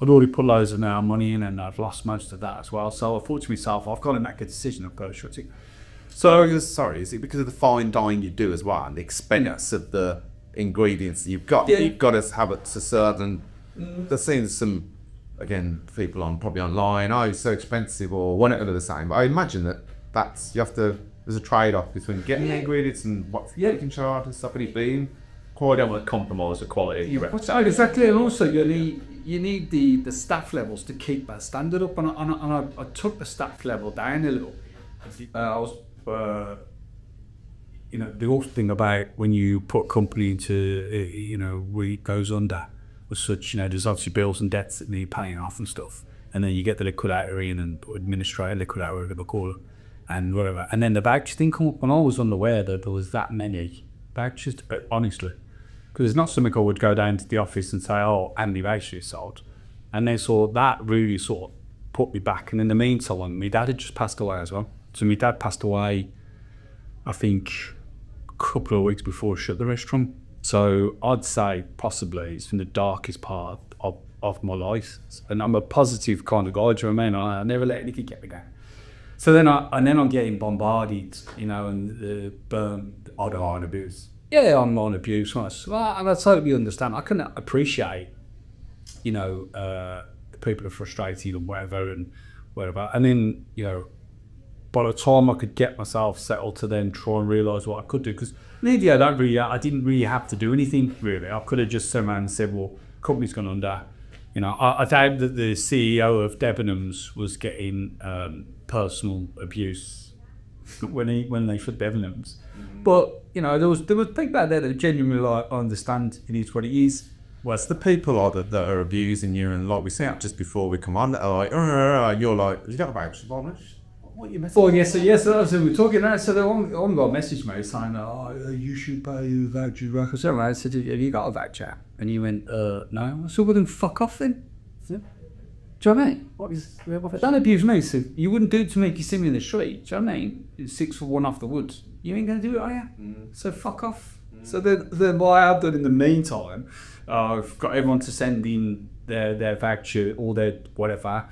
I'd already put loads of money in, and I've lost most of that as well. So I thought to myself, I've got to make a decision. I've got to shut it. So, is it because of the fine dining you do as well, and the expense of the ingredients you've got? Yeah. You've got to have it to certain. There's seen some, again, people probably online. Oh, it's so expensive, or whatever the same. But I imagine there's a trade-off between getting the ingredients and what you can charge and stuff. And it being Quite don't want to compromise the quality. Exactly, and also you need the staff levels to keep that standard up, and I took the staff level down a little. I was, the awful thing about when you put a company into, where it goes under, was such, there's obviously bills and debts that need paying off and stuff, and then you get the liquidator in and administrator, liquidator, whatever they call it, and whatever, and then the vouchers didn't come up, and I was unaware that there was that many vouchers, honestly. Because it's not something I would go down to the office and say, oh, and the voucher is sold. And then so that really sort of put me back. And in the meantime, my dad had just passed away as well. So my dad passed away, I think, a couple of weeks before I shut the restaurant. So I'd say possibly it's been the darkest part of my life. And I'm a positive kind of guy, do you know what I mean? I never let anything get me down. So then I'm getting bombarded, and the online abuse. Yeah, online abuse, and I totally understand. I can appreciate, the people are frustrated and whatever. And then, by the time I could get myself settled to then try and realise what I could do, because in India I didn't really have to do anything really. I could have just turned around and said, well, company's gone under. I doubt that the CEO of Debenhams was getting personal abuse when they shut Debenhams. But there was people out there that genuinely understand it is what it is. Well, it's the people that are abusing you, and like we said just before we come on, that are like, you're like, you don't have vouchers, what are you messaging? Oh yes, that's what we're talking about. So the one got a message me saying, you should pay your vouchers back or something. I said, have you got a voucher? And he went, no. I said, well then fuck off then. Yeah. Do you know what I mean? Don't abuse me. So you wouldn't do it to me if you see me in the street. Do you know what I mean? 6 for 1 off the wood. You ain't going to do it, are you? So fuck off. So then what I have done in the meantime, I've got everyone to send in their voucher or their whatever.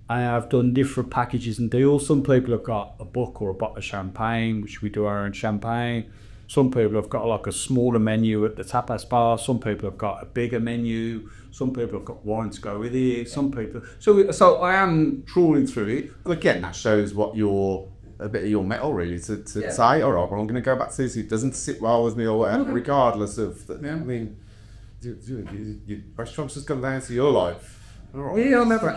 I have done different packages and deals. Some people have got a book or a bottle of champagne, which we do our own champagne. Some people have got like a smaller menu at the tapas bar. Some people have got a bigger menu. Some people have got wine to go with it. Some people. So I am trawling through it. But again, that shows what a bit of your metal really to say, all right, well, I'm going to go back to this. It doesn't sit well with me or whatever, regardless of. I mean, your restaurant's just gone down to your life. Right. Yeah, I'll never.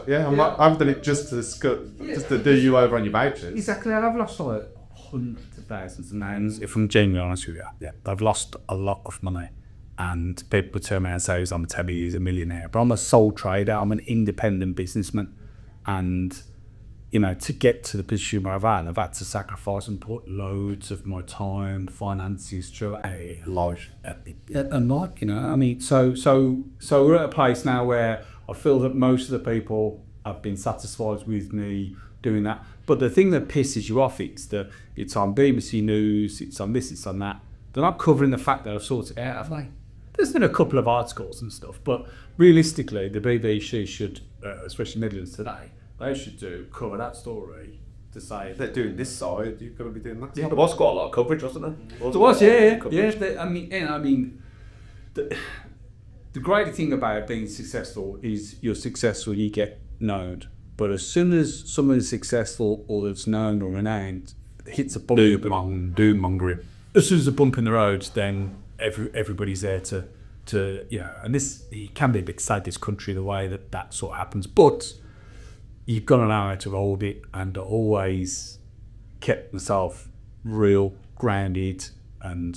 Yeah, I haven't done it just to do you over on your vouchers. Exactly. I've lost like hundreds of thousands of pounds. If I'm genuinely honest with you, yeah, I've lost a lot of money. And people turn around and say, I'm telling you, he's a millionaire. But I'm a sole trader. I'm an independent businessman. And, you know, to get to the position where I've had to sacrifice and put loads of my time, finances through a life. And like, you know, I mean, so we're at a place now where I feel that most of the people have been satisfied with me doing that. But the thing that pisses you off, it's on BBC News, it's on this, it's on that. They're not covering the fact that I've sorted it out, have they? There's been a couple of articles and stuff, but realistically, the BBC should, especially Midlands Today, they should cover that story to say They're doing this side, you've got to be doing that. There was quite a lot of coverage, wasn't there? There was, yeah. I mean, the great thing about being successful is you're successful, you get known. But as soon as someone is successful or that's known or renowned, hits a bump. Doom mongering. As soon as a bump in the road, then everybody's there to and this, it can be a bit sad, this country, the way that sort of happens, but you've got to know how to hold it, and I always kept myself real grounded, and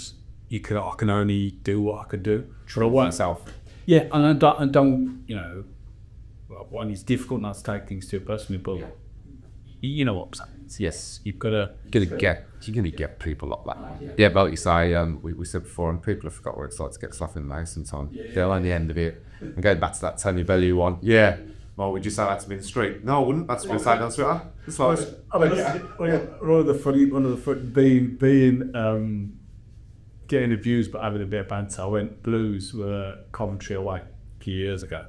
I can only do what I can do. Try to work myself. Yeah, and I don't, you know, well, one, it's difficult not to take things too personally, but you know what I'm saying. Yes, you're gonna get people like that. Yeah, but like you say, we said before, and people have forgot what it's like to get slapped in the mouth sometimes. They'll on the end of it. And going back to that Tony Bellew one, yeah. Well, would you say that to me in the street? No, I wouldn't. That's been said on Twitter. It's like, one of the funny being getting abused but having a bit of banter. I went Blues were Coventry away a few years ago.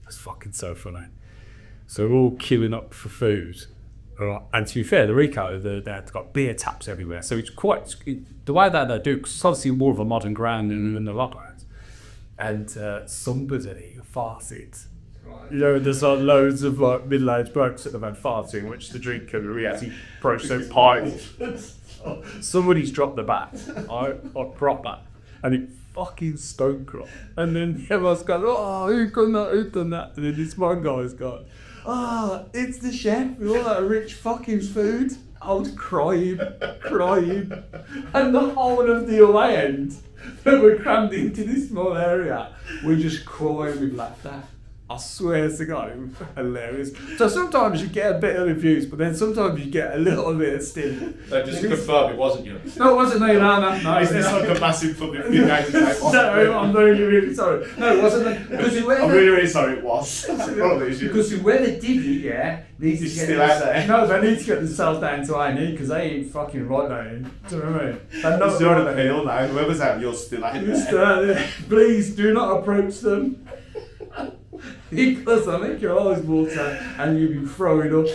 It's fucking so funny. So we're all queuing up for food. And to be fair, the Rico, they've got beer taps everywhere. So it's quite, the way that they do, because it's obviously more of a modern ground than the lockdowns. And somebody farted. You know, there's like loads of like middle-aged blokes that have had farting, which the drink can really process pipe. Somebody's dropped the bat, I proper, and it fucking stone crop. And then everyone's going, oh, who done that? And then this one guy's gone, it's the chef with all that rich fucking food. I was crying. And the whole of the away end that were crammed into this small area were just crying with laughter. I swear to God, it was hilarious. So sometimes you get a bit of abuse, but then sometimes you get a little bit of still. So just to confirm, it wasn't you. No, it wasn't me. No. Is this like a massive public No, I'm really sorry. No, it wasn't me. Because whoever, I'm really sorry it was. because whoever did it, needs to still out there. No, they need to get themselves down to A&E because they ain't fucking right now. Do you know what I mean? They're not you're on the hill now. Whoever's out, you're still out there. Please do not approach them. Because I make your eyes water and you'll be throwing up.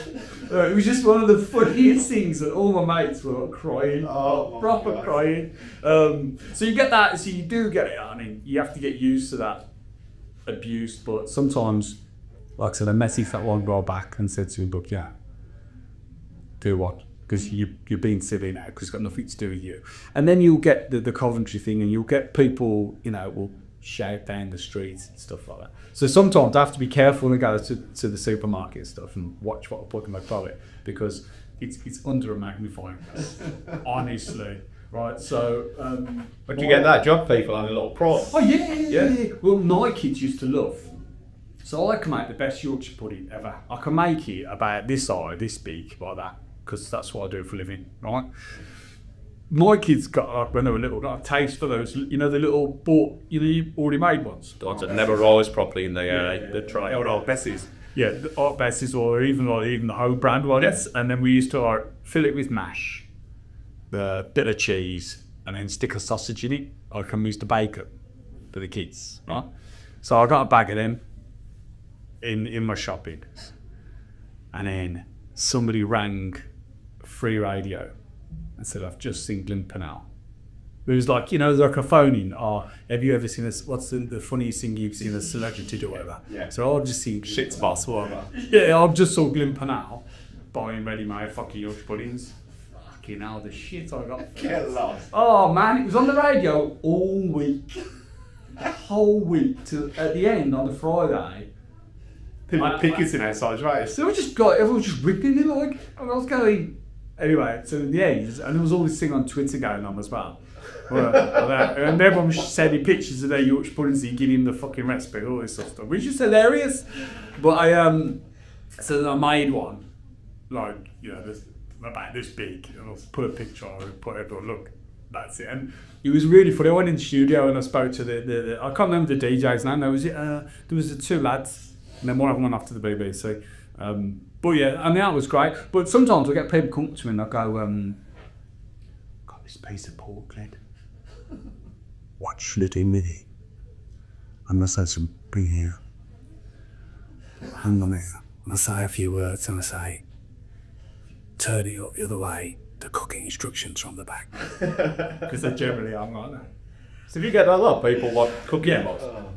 It was just one of the funniest things that all my mates were crying, proper crying. So you get that, so you do get it. I mean, you have to get used to that abuse, but sometimes, like I said, I messaged that one girl back and said to him, "Look, yeah, do what? Because you're being silly now because it's got nothing to do with you." And then you'll get the Coventry thing, and you'll get people, you know, will shout down the streets and stuff like that. So sometimes I have to be careful and go to the supermarket and stuff and watch what I put in my toilet because it's under a magnifying glass, honestly. Right, so But you get that job, people, on a little prop. Oh yeah. Well, my kids used to love. So I can make the best Yorkshire pudding ever. I can make it about this size, this big, like that, because that's what I do for a living, right? My kids got, like, when they were little, got a taste for those, you know, the little bought, you already made ones. The ones that never rise properly in the tray. Old Bessies. Yeah, the Art Bessies or even the home brand ones. Yes. And then we used to fill it with mash, the bit of cheese, and then stick a sausage in it. I can use the bacon for the kids, right? So I got a bag of them in my shopping, and then somebody rang free radio I said, I've just seen Glynn Purnell. It was like, you know, like a phone-in, or have you ever seen this, what's the funniest thing you've seen a celebrity do or whatever? Yeah. So I've just seen Shit's boss, whatever. Yeah, I've just saw Glynn Purnell buying ready-made fucking Yorkshire puddings. Fucking hell, the shit I got. Get lost. Oh man, it was on the radio all week. The whole week till at the end on the Friday. People picketing outside, right? So everyone was just ripping it like, I was going, anyway, so yeah, and there was all this thing on Twitter going on as well. And everyone was sending pictures of their Yorkshire puddings and giving them the fucking recipe, all this sort of stuff, which is hilarious. But so then I made one, like, you know, about this big, and I put a picture on it, put everyone, look, that's it. And it was really funny. I went in the studio and I spoke to the I can't remember the DJ's name. There was the two lads, and then one of them went off to the BBC. But yeah, and that was great. But sometimes I get people come to me and I go, got this piece of pork, Glynn. What should it in with it? I must have some bring here. Hang on here. And I say a few words and I say, turn it up the other way. The cooking instructions from the back. Because they're generally on, aren't they? So if you get a lot of people like cooking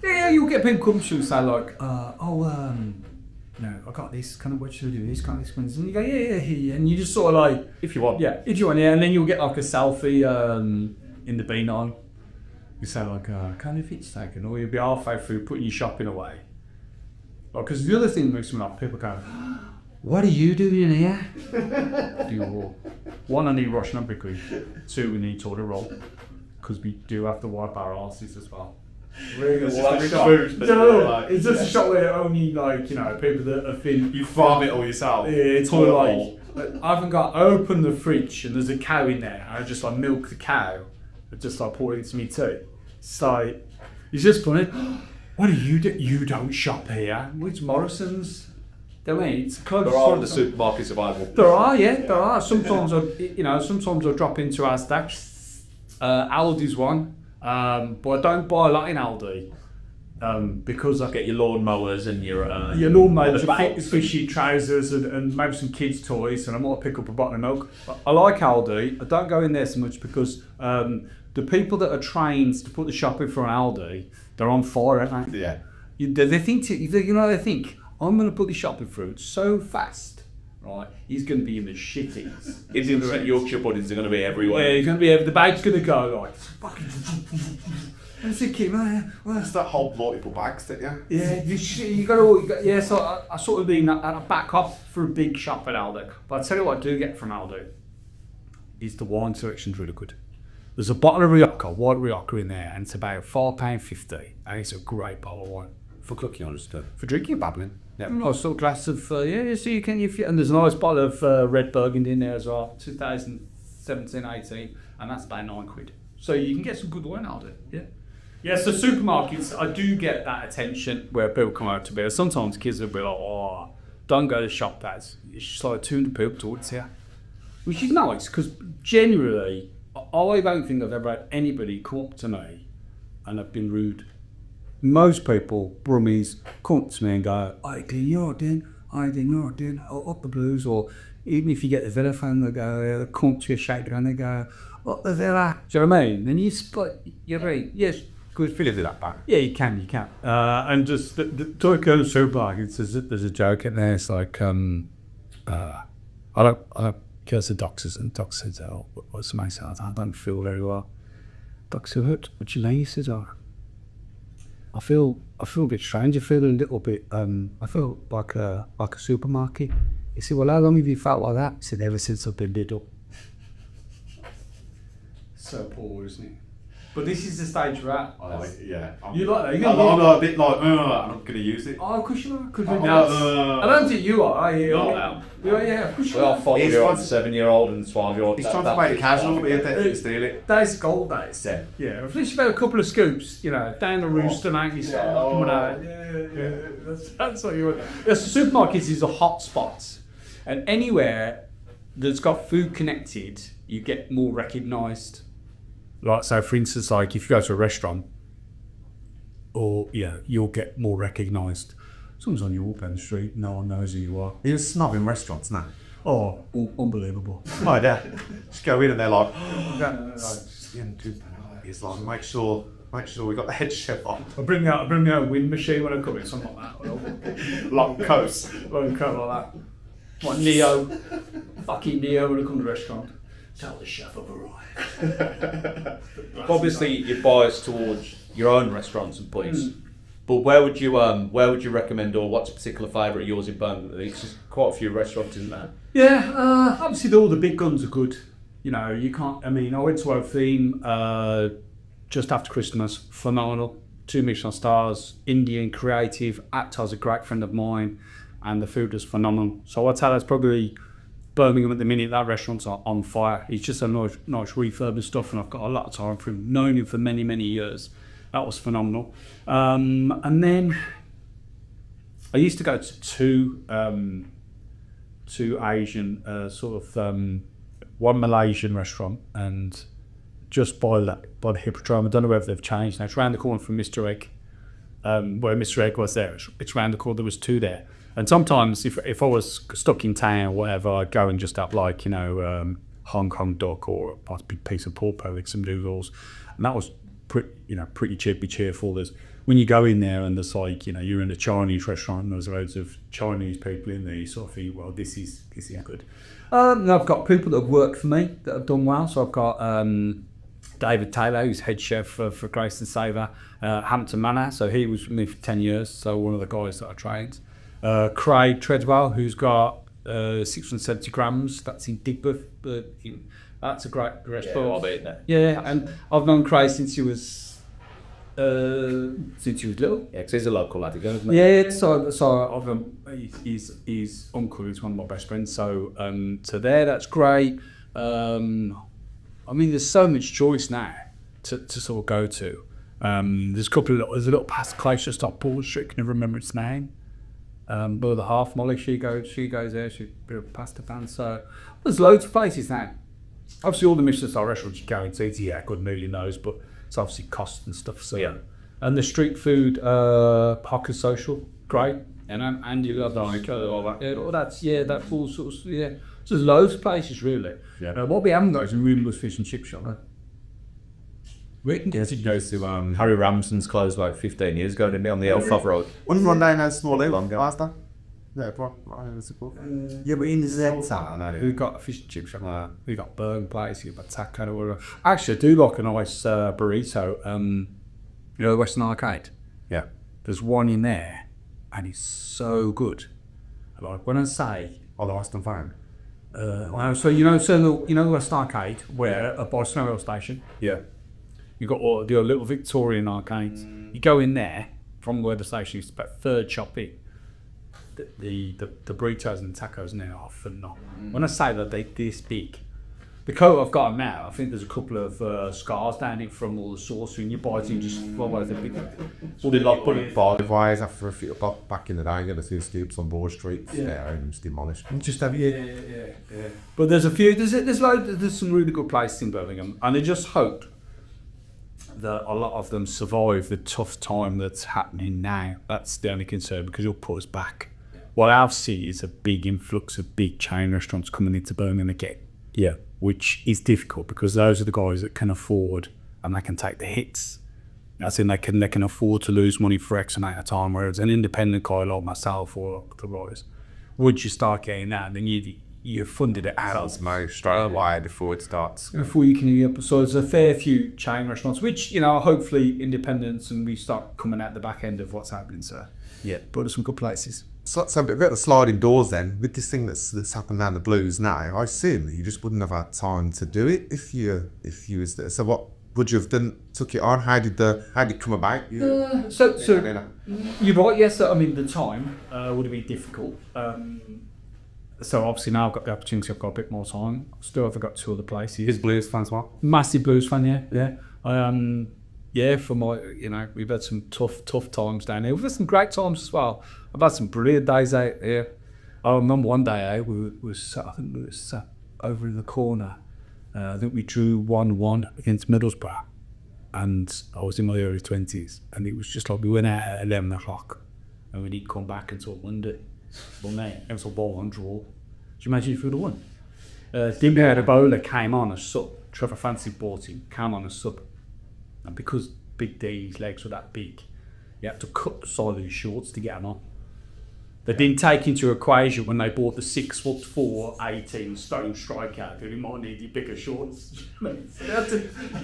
Yeah, you'll get people come to you and say like, no, I got this, kind of what should I do, this kind of this, and you go, yeah, and you just sort of like, if you want. Yeah, and then you'll get like a selfie in the B9. You say like, can if it's taken, or you'll be halfway through putting your shopping away. Because the other thing that makes me laugh, people go, what are you doing here? One, I need washing up quickly. Two, we need toilet roll. Because we do have to wipe our asses as well. It's just a shop where only, like, you know, people that have been... You farm it all yourself. Yeah, it's all like... I haven't got open the fridge and there's a cow in there. I just like milk the cow. I just like pour it into me tea. So it's just funny. What do you do? You don't shop here. Which Morrison's? Don't we? It's close. There are the supermarkets available. There are. Sometimes I drop into Asda. Aldi's one. But I don't buy a lot in Aldi. Because I get your lawn mowers and your lawn mowers, your fishy trousers and maybe some kids' toys, and I might pick up a bottle of milk. I like Aldi. I don't go in there so much because the people that are trained to put the shopping for an Aldi, they're on fire, aren't they? Yeah. They think, I'm going to put the shopping through so fast, right? He's going to be in the shitties. It's Yorkshire puddings are going to be everywhere. Yeah, he's going to be the bag's going to go like fucking. And it's thinking, man, well, It's that whole multiple bags, that you? yeah, you got. Yeah, so I sort of been at a back off for a big shop at Aldi. But I tell you what I do get from Aldi is the wine selection's really good. There's a bottle of Rioja, white Rioja in there, and it's about £4.50, and it's a great bottle of wine. For cooking, I understood. For drinking, babbling. Yeah, nice little glass of so you can and there's a nice bottle of red Burgundy in there as well, 2017-18, and that's about £9. So you can get some good wine out of it. Yeah. Yeah, so supermarkets, I do get that attention where people come out to me. Sometimes kids will be like, oh, don't go to shop, Dad. It's just like 200 people towards here. Which is nice, because generally, I don't think I've ever had anybody come up to me and have been rude. Most people, Brummies, come up to me and go, "Hey, Glynn, you're all doing? You're all doing? Up the blues," or even if you get the Villa fan, they go, they come to you, shake their hand, they go, "Up the Villa." Do you know what I mean? Then you're right, yes. Good feeling to that back. Yeah, you can. And just the talking of supermarkets, there's a joke in there. It's like, I don't curse the doctors, and the doctor says, "Oh, what's the matter?" I don't feel very well. Doctor, what you like? He says, "Oh, I feel a bit strange. I feel a little bit. I feel like a supermarket." He said, "Well, how long have you felt like that?" He said, "Ever since I've been little." So poor, isn't it? But this is the stage we're at. Yeah. You like that? I'm a bit like, I'm not going to use it. Oh, of course you are. No. I don't think you are. No. Yeah, of course you Well, are. 5-year-old, 7-year-old, and 12-year-old. He's trying to make it casual, but he'll definitely steal it. Days gold days. Yeah. At least you've had a couple of scoops, down the rooster, ain't you? Yeah. That's what you want. The supermarkets is a hot spot, and anywhere that's got food connected, you get more recognised. Like, so for instance, like if you go to a restaurant, you'll get more recognised. Someone's on your walk down the street, no one knows who you are. He was snobbing restaurants now. Oh, unbelievable. Oh, yeah. Just go in and they're like, he's like, make sure we got the head chef on. I bring out a wind machine when I come in, something like that. Long coast. Long coat like that. What Neo? Fucking Neo when I come to the restaurant. Tell the chef I've arrived. Obviously, you're biased towards your own restaurants and places. But where would you recommend, or what's a particular favourite of yours in Birmingham? There's just quite a few restaurants, isn't there? Yeah, obviously all the big guns are good. You know, you can't. I mean, I went to Theme just after Christmas. Phenomenal. 2 Michelin stars. Indian creative. Actor's a great friend of mine, and the food is phenomenal. So I'd say that's probably Birmingham at the minute. That restaurant's on fire. It's just a nice refurb and stuff, and I've got a lot of time for him. Known him for many years. That was phenomenal. And then I used to go to two Asian one Malaysian restaurant, and just by the Hippodrome. I don't know whether they've changed now. It's round the corner from Mr. Egg, where Mr. Egg was there. It's round the corner. There was 2 there. And sometimes if I was stuck in town or whatever, I'd go and just have like, Hong Kong duck or a big piece of pork belly, some noodles, and that was pretty cheerful. There's when you go in there and there's like, you're in a Chinese restaurant and there's loads of Chinese people in there, you sort of think, well, this is good. And I've got people that have worked for me that have done well. So I've got David Taylor, who's head chef for Grace and Savour, Hampton Manor. So he was with me for 10 years. So one of the guys that I trained. Craig Treadwell, who's got 670 grams. That's in Digbeth, but that's a great restaurant. Yeah, and I've known Craig since he was little. Yeah, because he's a local lad, isn't he? Yeah, so I've his uncle is one of my best friends. So there, that's great. I mean, there's so much choice now to sort of go to. There's a little past place just up Paul Street. Can never remember its name. But the half Molly, she goes there. She's a bit of a pasta fan. So there's loads of places now. Obviously, all the Michelin star restaurants you go into, God only knows, but it's obviously cost and stuff. So yeah. And the street food, Parker Social, great. And you love all that. That full sort of, yeah. So there's loads of places really. Yeah. What we haven't got is a really good fish and chip shop. We can get to go to Harry Ramsden's closed like 15 years ago, didn't he, on the Elfov Road? One run down a small island, last time. Yeah, Yeah, but in the Z-Town, we've got a fish and chip shop. We've got burger place, we've got taco, whatever. Actually, I do like a nice burrito. The Western Arcade? Yeah. There's one in there, and it's so good. Like when I say, the Western Farm. so the Western Arcade, where by Snowhill Station. Yeah. You've got all the little Victorian arcades. You go in there from where the station is, about third shop in. The burritos and the tacos now are phenomenal. When I say that they're this big, the coat I've got now, I think there's a couple of scars down it from all the sauce, and you bite it just the big. So they like putting wise after a few back in the day, you got a few scoops on Board Street. Yeah, and it's demolished. Just have yeah. But there's a few. There's some really good places in Birmingham, and I just hope that a lot of them survive the tough time that's happening now. That's the only concern, because it'll put us back. What I've seen is a big influx of big chain restaurants coming into Birmingham again. Yeah. Which is difficult, because those are the guys that can afford and they can take the hits. As in they can afford to lose money for X amount of time, whereas an independent guy like myself or the guys, once you start getting that, then you funded it out. That's my straight away before it starts. Before you can so there's a fair few chain restaurants, which hopefully independents, and we start coming out the back end of what's happening. So yeah, but there's some good places. So a bit of the sliding doors then, with this thing that's happened down the Blues now. I assume that you just wouldn't have had time to do it if you was there. So what would you have done? Took it on? How did it come about? You're right. Yes, I mean the time would have been difficult. So obviously now I've got the opportunity, I've got a bit more time. Still have got 2 other places. His Blues fans, what? Massive Blues fan, yeah. For my, we've had some tough times down here. We've had some great times as well. I've had some brilliant days out here. I remember one day, we sat over in the corner. I think we drew 1-1 against Middlesbrough, and I was in my early 20s, and it was just like we went out at 11 o'clock, and we didn't come back until Monday. But mate, it was a ball on draw. you imagine if we'd have won? Dimber Ebola came on a sub. Trevor Fancy bought him, came on a sub. And because Big D's legs were that big, you had to cut the side of his shorts to get him on. They didn't take into equation when they bought the 6'4", 18-stone striker that he might need bigger shorts. They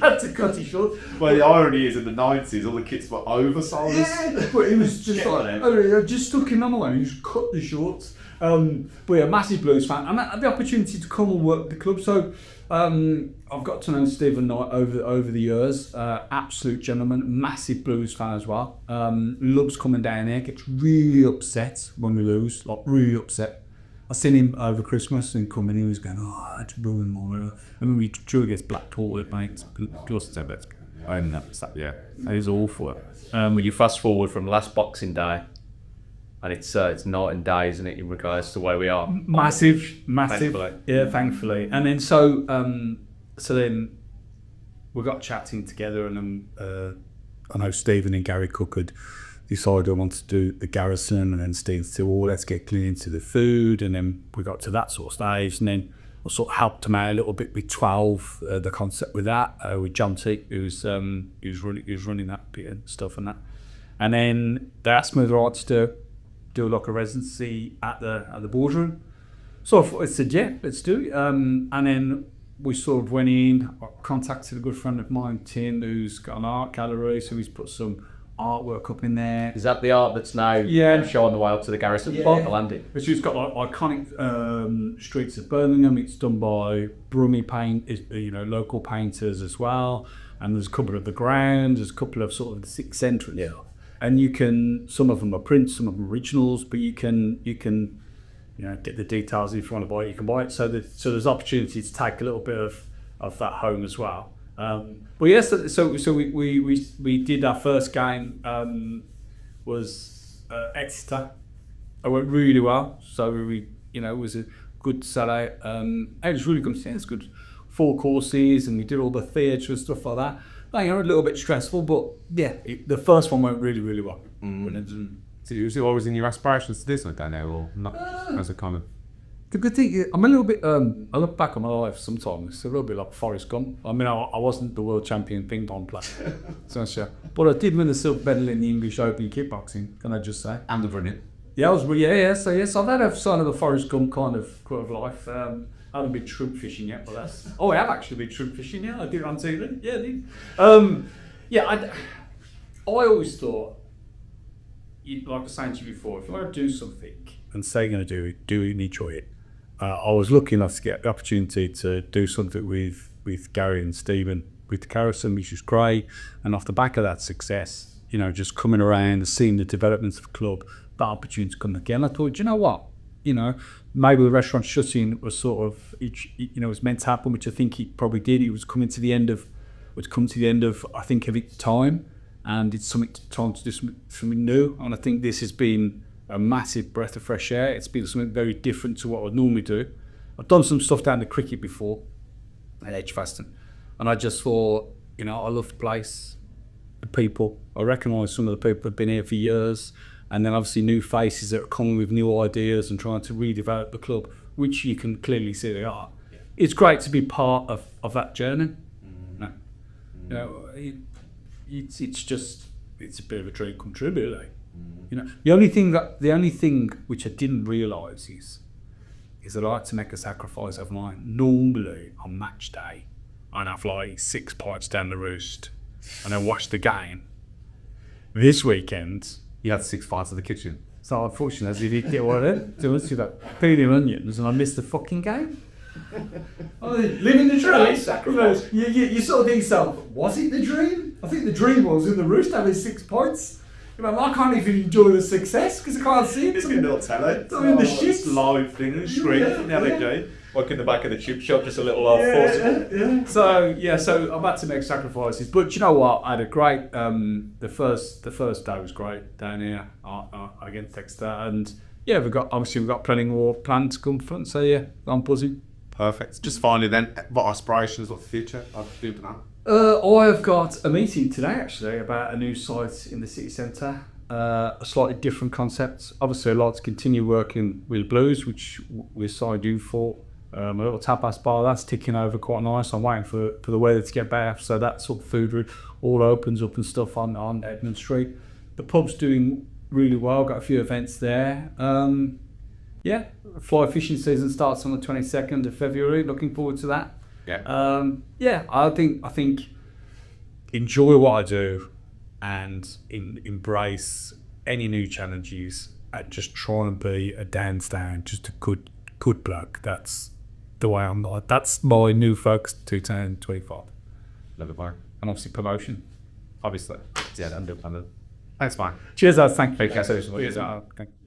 had to cut his shorts. Well, the irony is in the 90s, all the kits were oversized. Yeah, but it was just I just stuck him on the line. He just cut the shorts. But yeah, massive Blues fan. I had the opportunity to come and work at the club, so I've got to know Stephen Knight over the years. Absolute gentleman, massive Blues fan as well. Loves coming down here. Gets really upset when we lose, like really upset. I seen him over Christmas and coming. He was going, "Oh, I had to ruin more." I mean, we drew against Blackpool, it makes just a bit. Yeah, it is awful. When you fast forward from last Boxing Day, and it's night and day, isn't it, in regards to where we are? Massive. Thankfully. Yeah, thankfully. And then so then we got chatting together, and I know Stephen and Gary Cook had decided I wanted to do the Garrison, and then Steve said, "Well, let's get Glynn into the food," and then we got to that sort of stage, and then I sort of helped him out a little bit with 12, the concept with that, with John T, who's running that bit and stuff and that, and then they asked me whether I wanted to do like a residency at the boardroom. So I said, yeah, let's do it. And then we sort of went in, I contacted a good friend of mine, Tin, who's got an art gallery, so he's put some artwork up in there. Is that the art that's now showing the way up to the Garrison spot, the landing? Which has got like iconic streets of Birmingham. It's done by Brummie local painters as well. And there's a couple of the ground, there's a couple of sort of the 6th century. Yeah. And you can, some of them are prints, some of them are originals, but you can get the details if you want to buy it, you can buy it. So there's opportunity to take a little bit of that home as well. But yes, so we did our first game was Exeter. It went really well. So it was a good sellout. It was really good. It's good. 4 courses, and we did all the theatre and stuff like that. A little bit stressful, but yeah, the first one went really, really well. So was it always in your aspirations to do something down there, or not as a kind of? The good thing, I'm a little bit. I look back on my life sometimes. It's a little bit like Forrest Gump. I mean, I wasn't the world champion ping pong player, so sure. But I did win the silver medal in the English Open kickboxing. Can I just say? And the running. Yeah, I was. So yes, I've had a sign of the Forrest Gump kind of life. I haven't been shrimp fishing yet, but that's... Oh, I have actually been shrimp fishing, yeah. I did it on TV. Yeah, I did. I always thought, like I was saying to you before, if you want to do something and say you're going to do it and enjoy it. I was lucky enough to get the opportunity to do something with Gary and Stephen with the Garrison, which was great. And off the back of that success, just coming around and seeing the developments of the club, that opportunity to come again. I thought, you know what? Maybe the restaurant shutting was sort of, was meant to happen, which I think it probably did. It was coming to the end of, I think, of its time, and it's time to do something new. And I think this has been a massive breath of fresh air. It's been something very different to what I would normally do. I've done some stuff down the cricket before, at Edgbaston, and I just thought, I love the place, the people. I recognise some of the people who've been here for years. And then obviously new faces that are coming with new ideas and trying to redevelop the club, which you can clearly see they are. Yeah. It's great to be part of that journey. It's a bit of a dream come true, really. The only thing which I didn't realise is that I like to make a sacrifice of mine. Normally on match day, I'd have like 6 pints down the roost and then watch the game. This weekend, You had 6 pints in the kitchen. So unfortunately, I didn't get what I did. So I went to that peeling onions and I missed the fucking game. Living the dream. Sacrifice. You sort of think to yourself, was it the dream? I think the dream was in the roost having 6 pints. I can't even enjoy the success because I can't see it. It's going to not tell it. I'm in the shit. Live thing and screen. Now they do. Like in the back of the chip shop, just a little force. So I've had to make sacrifices. But you know what? I had a great. The first day was great down here against Exeter, and we've got plenty more planned to come front. So yeah, I'm buzzing. Perfect. Just finally, then, what aspirations? What's the future? I've been I've got a meeting today actually about a new site in the city centre. a slightly different concept. Obviously, I'd like to continue working with blues, which we're signed due for. A little tapas bar, that's ticking over quite nice. I'm waiting for the weather to get better, so that sort of food route all opens up and stuff on Edmund Street. The pub's doing really well, got a few events there. Yeah, fly fishing season starts on the 22nd of February, looking forward to that. Yeah. I think Enjoy what I do and embrace any new challenges and just try and be a dance down, just a good bloke. That's the way I'm like. That's my new focus 2025. Love it, Mark. And obviously promotion, obviously. Yeah, thanks, Mark. Cheers, guys. Thank you. Okay, so- Cheers. Thank you.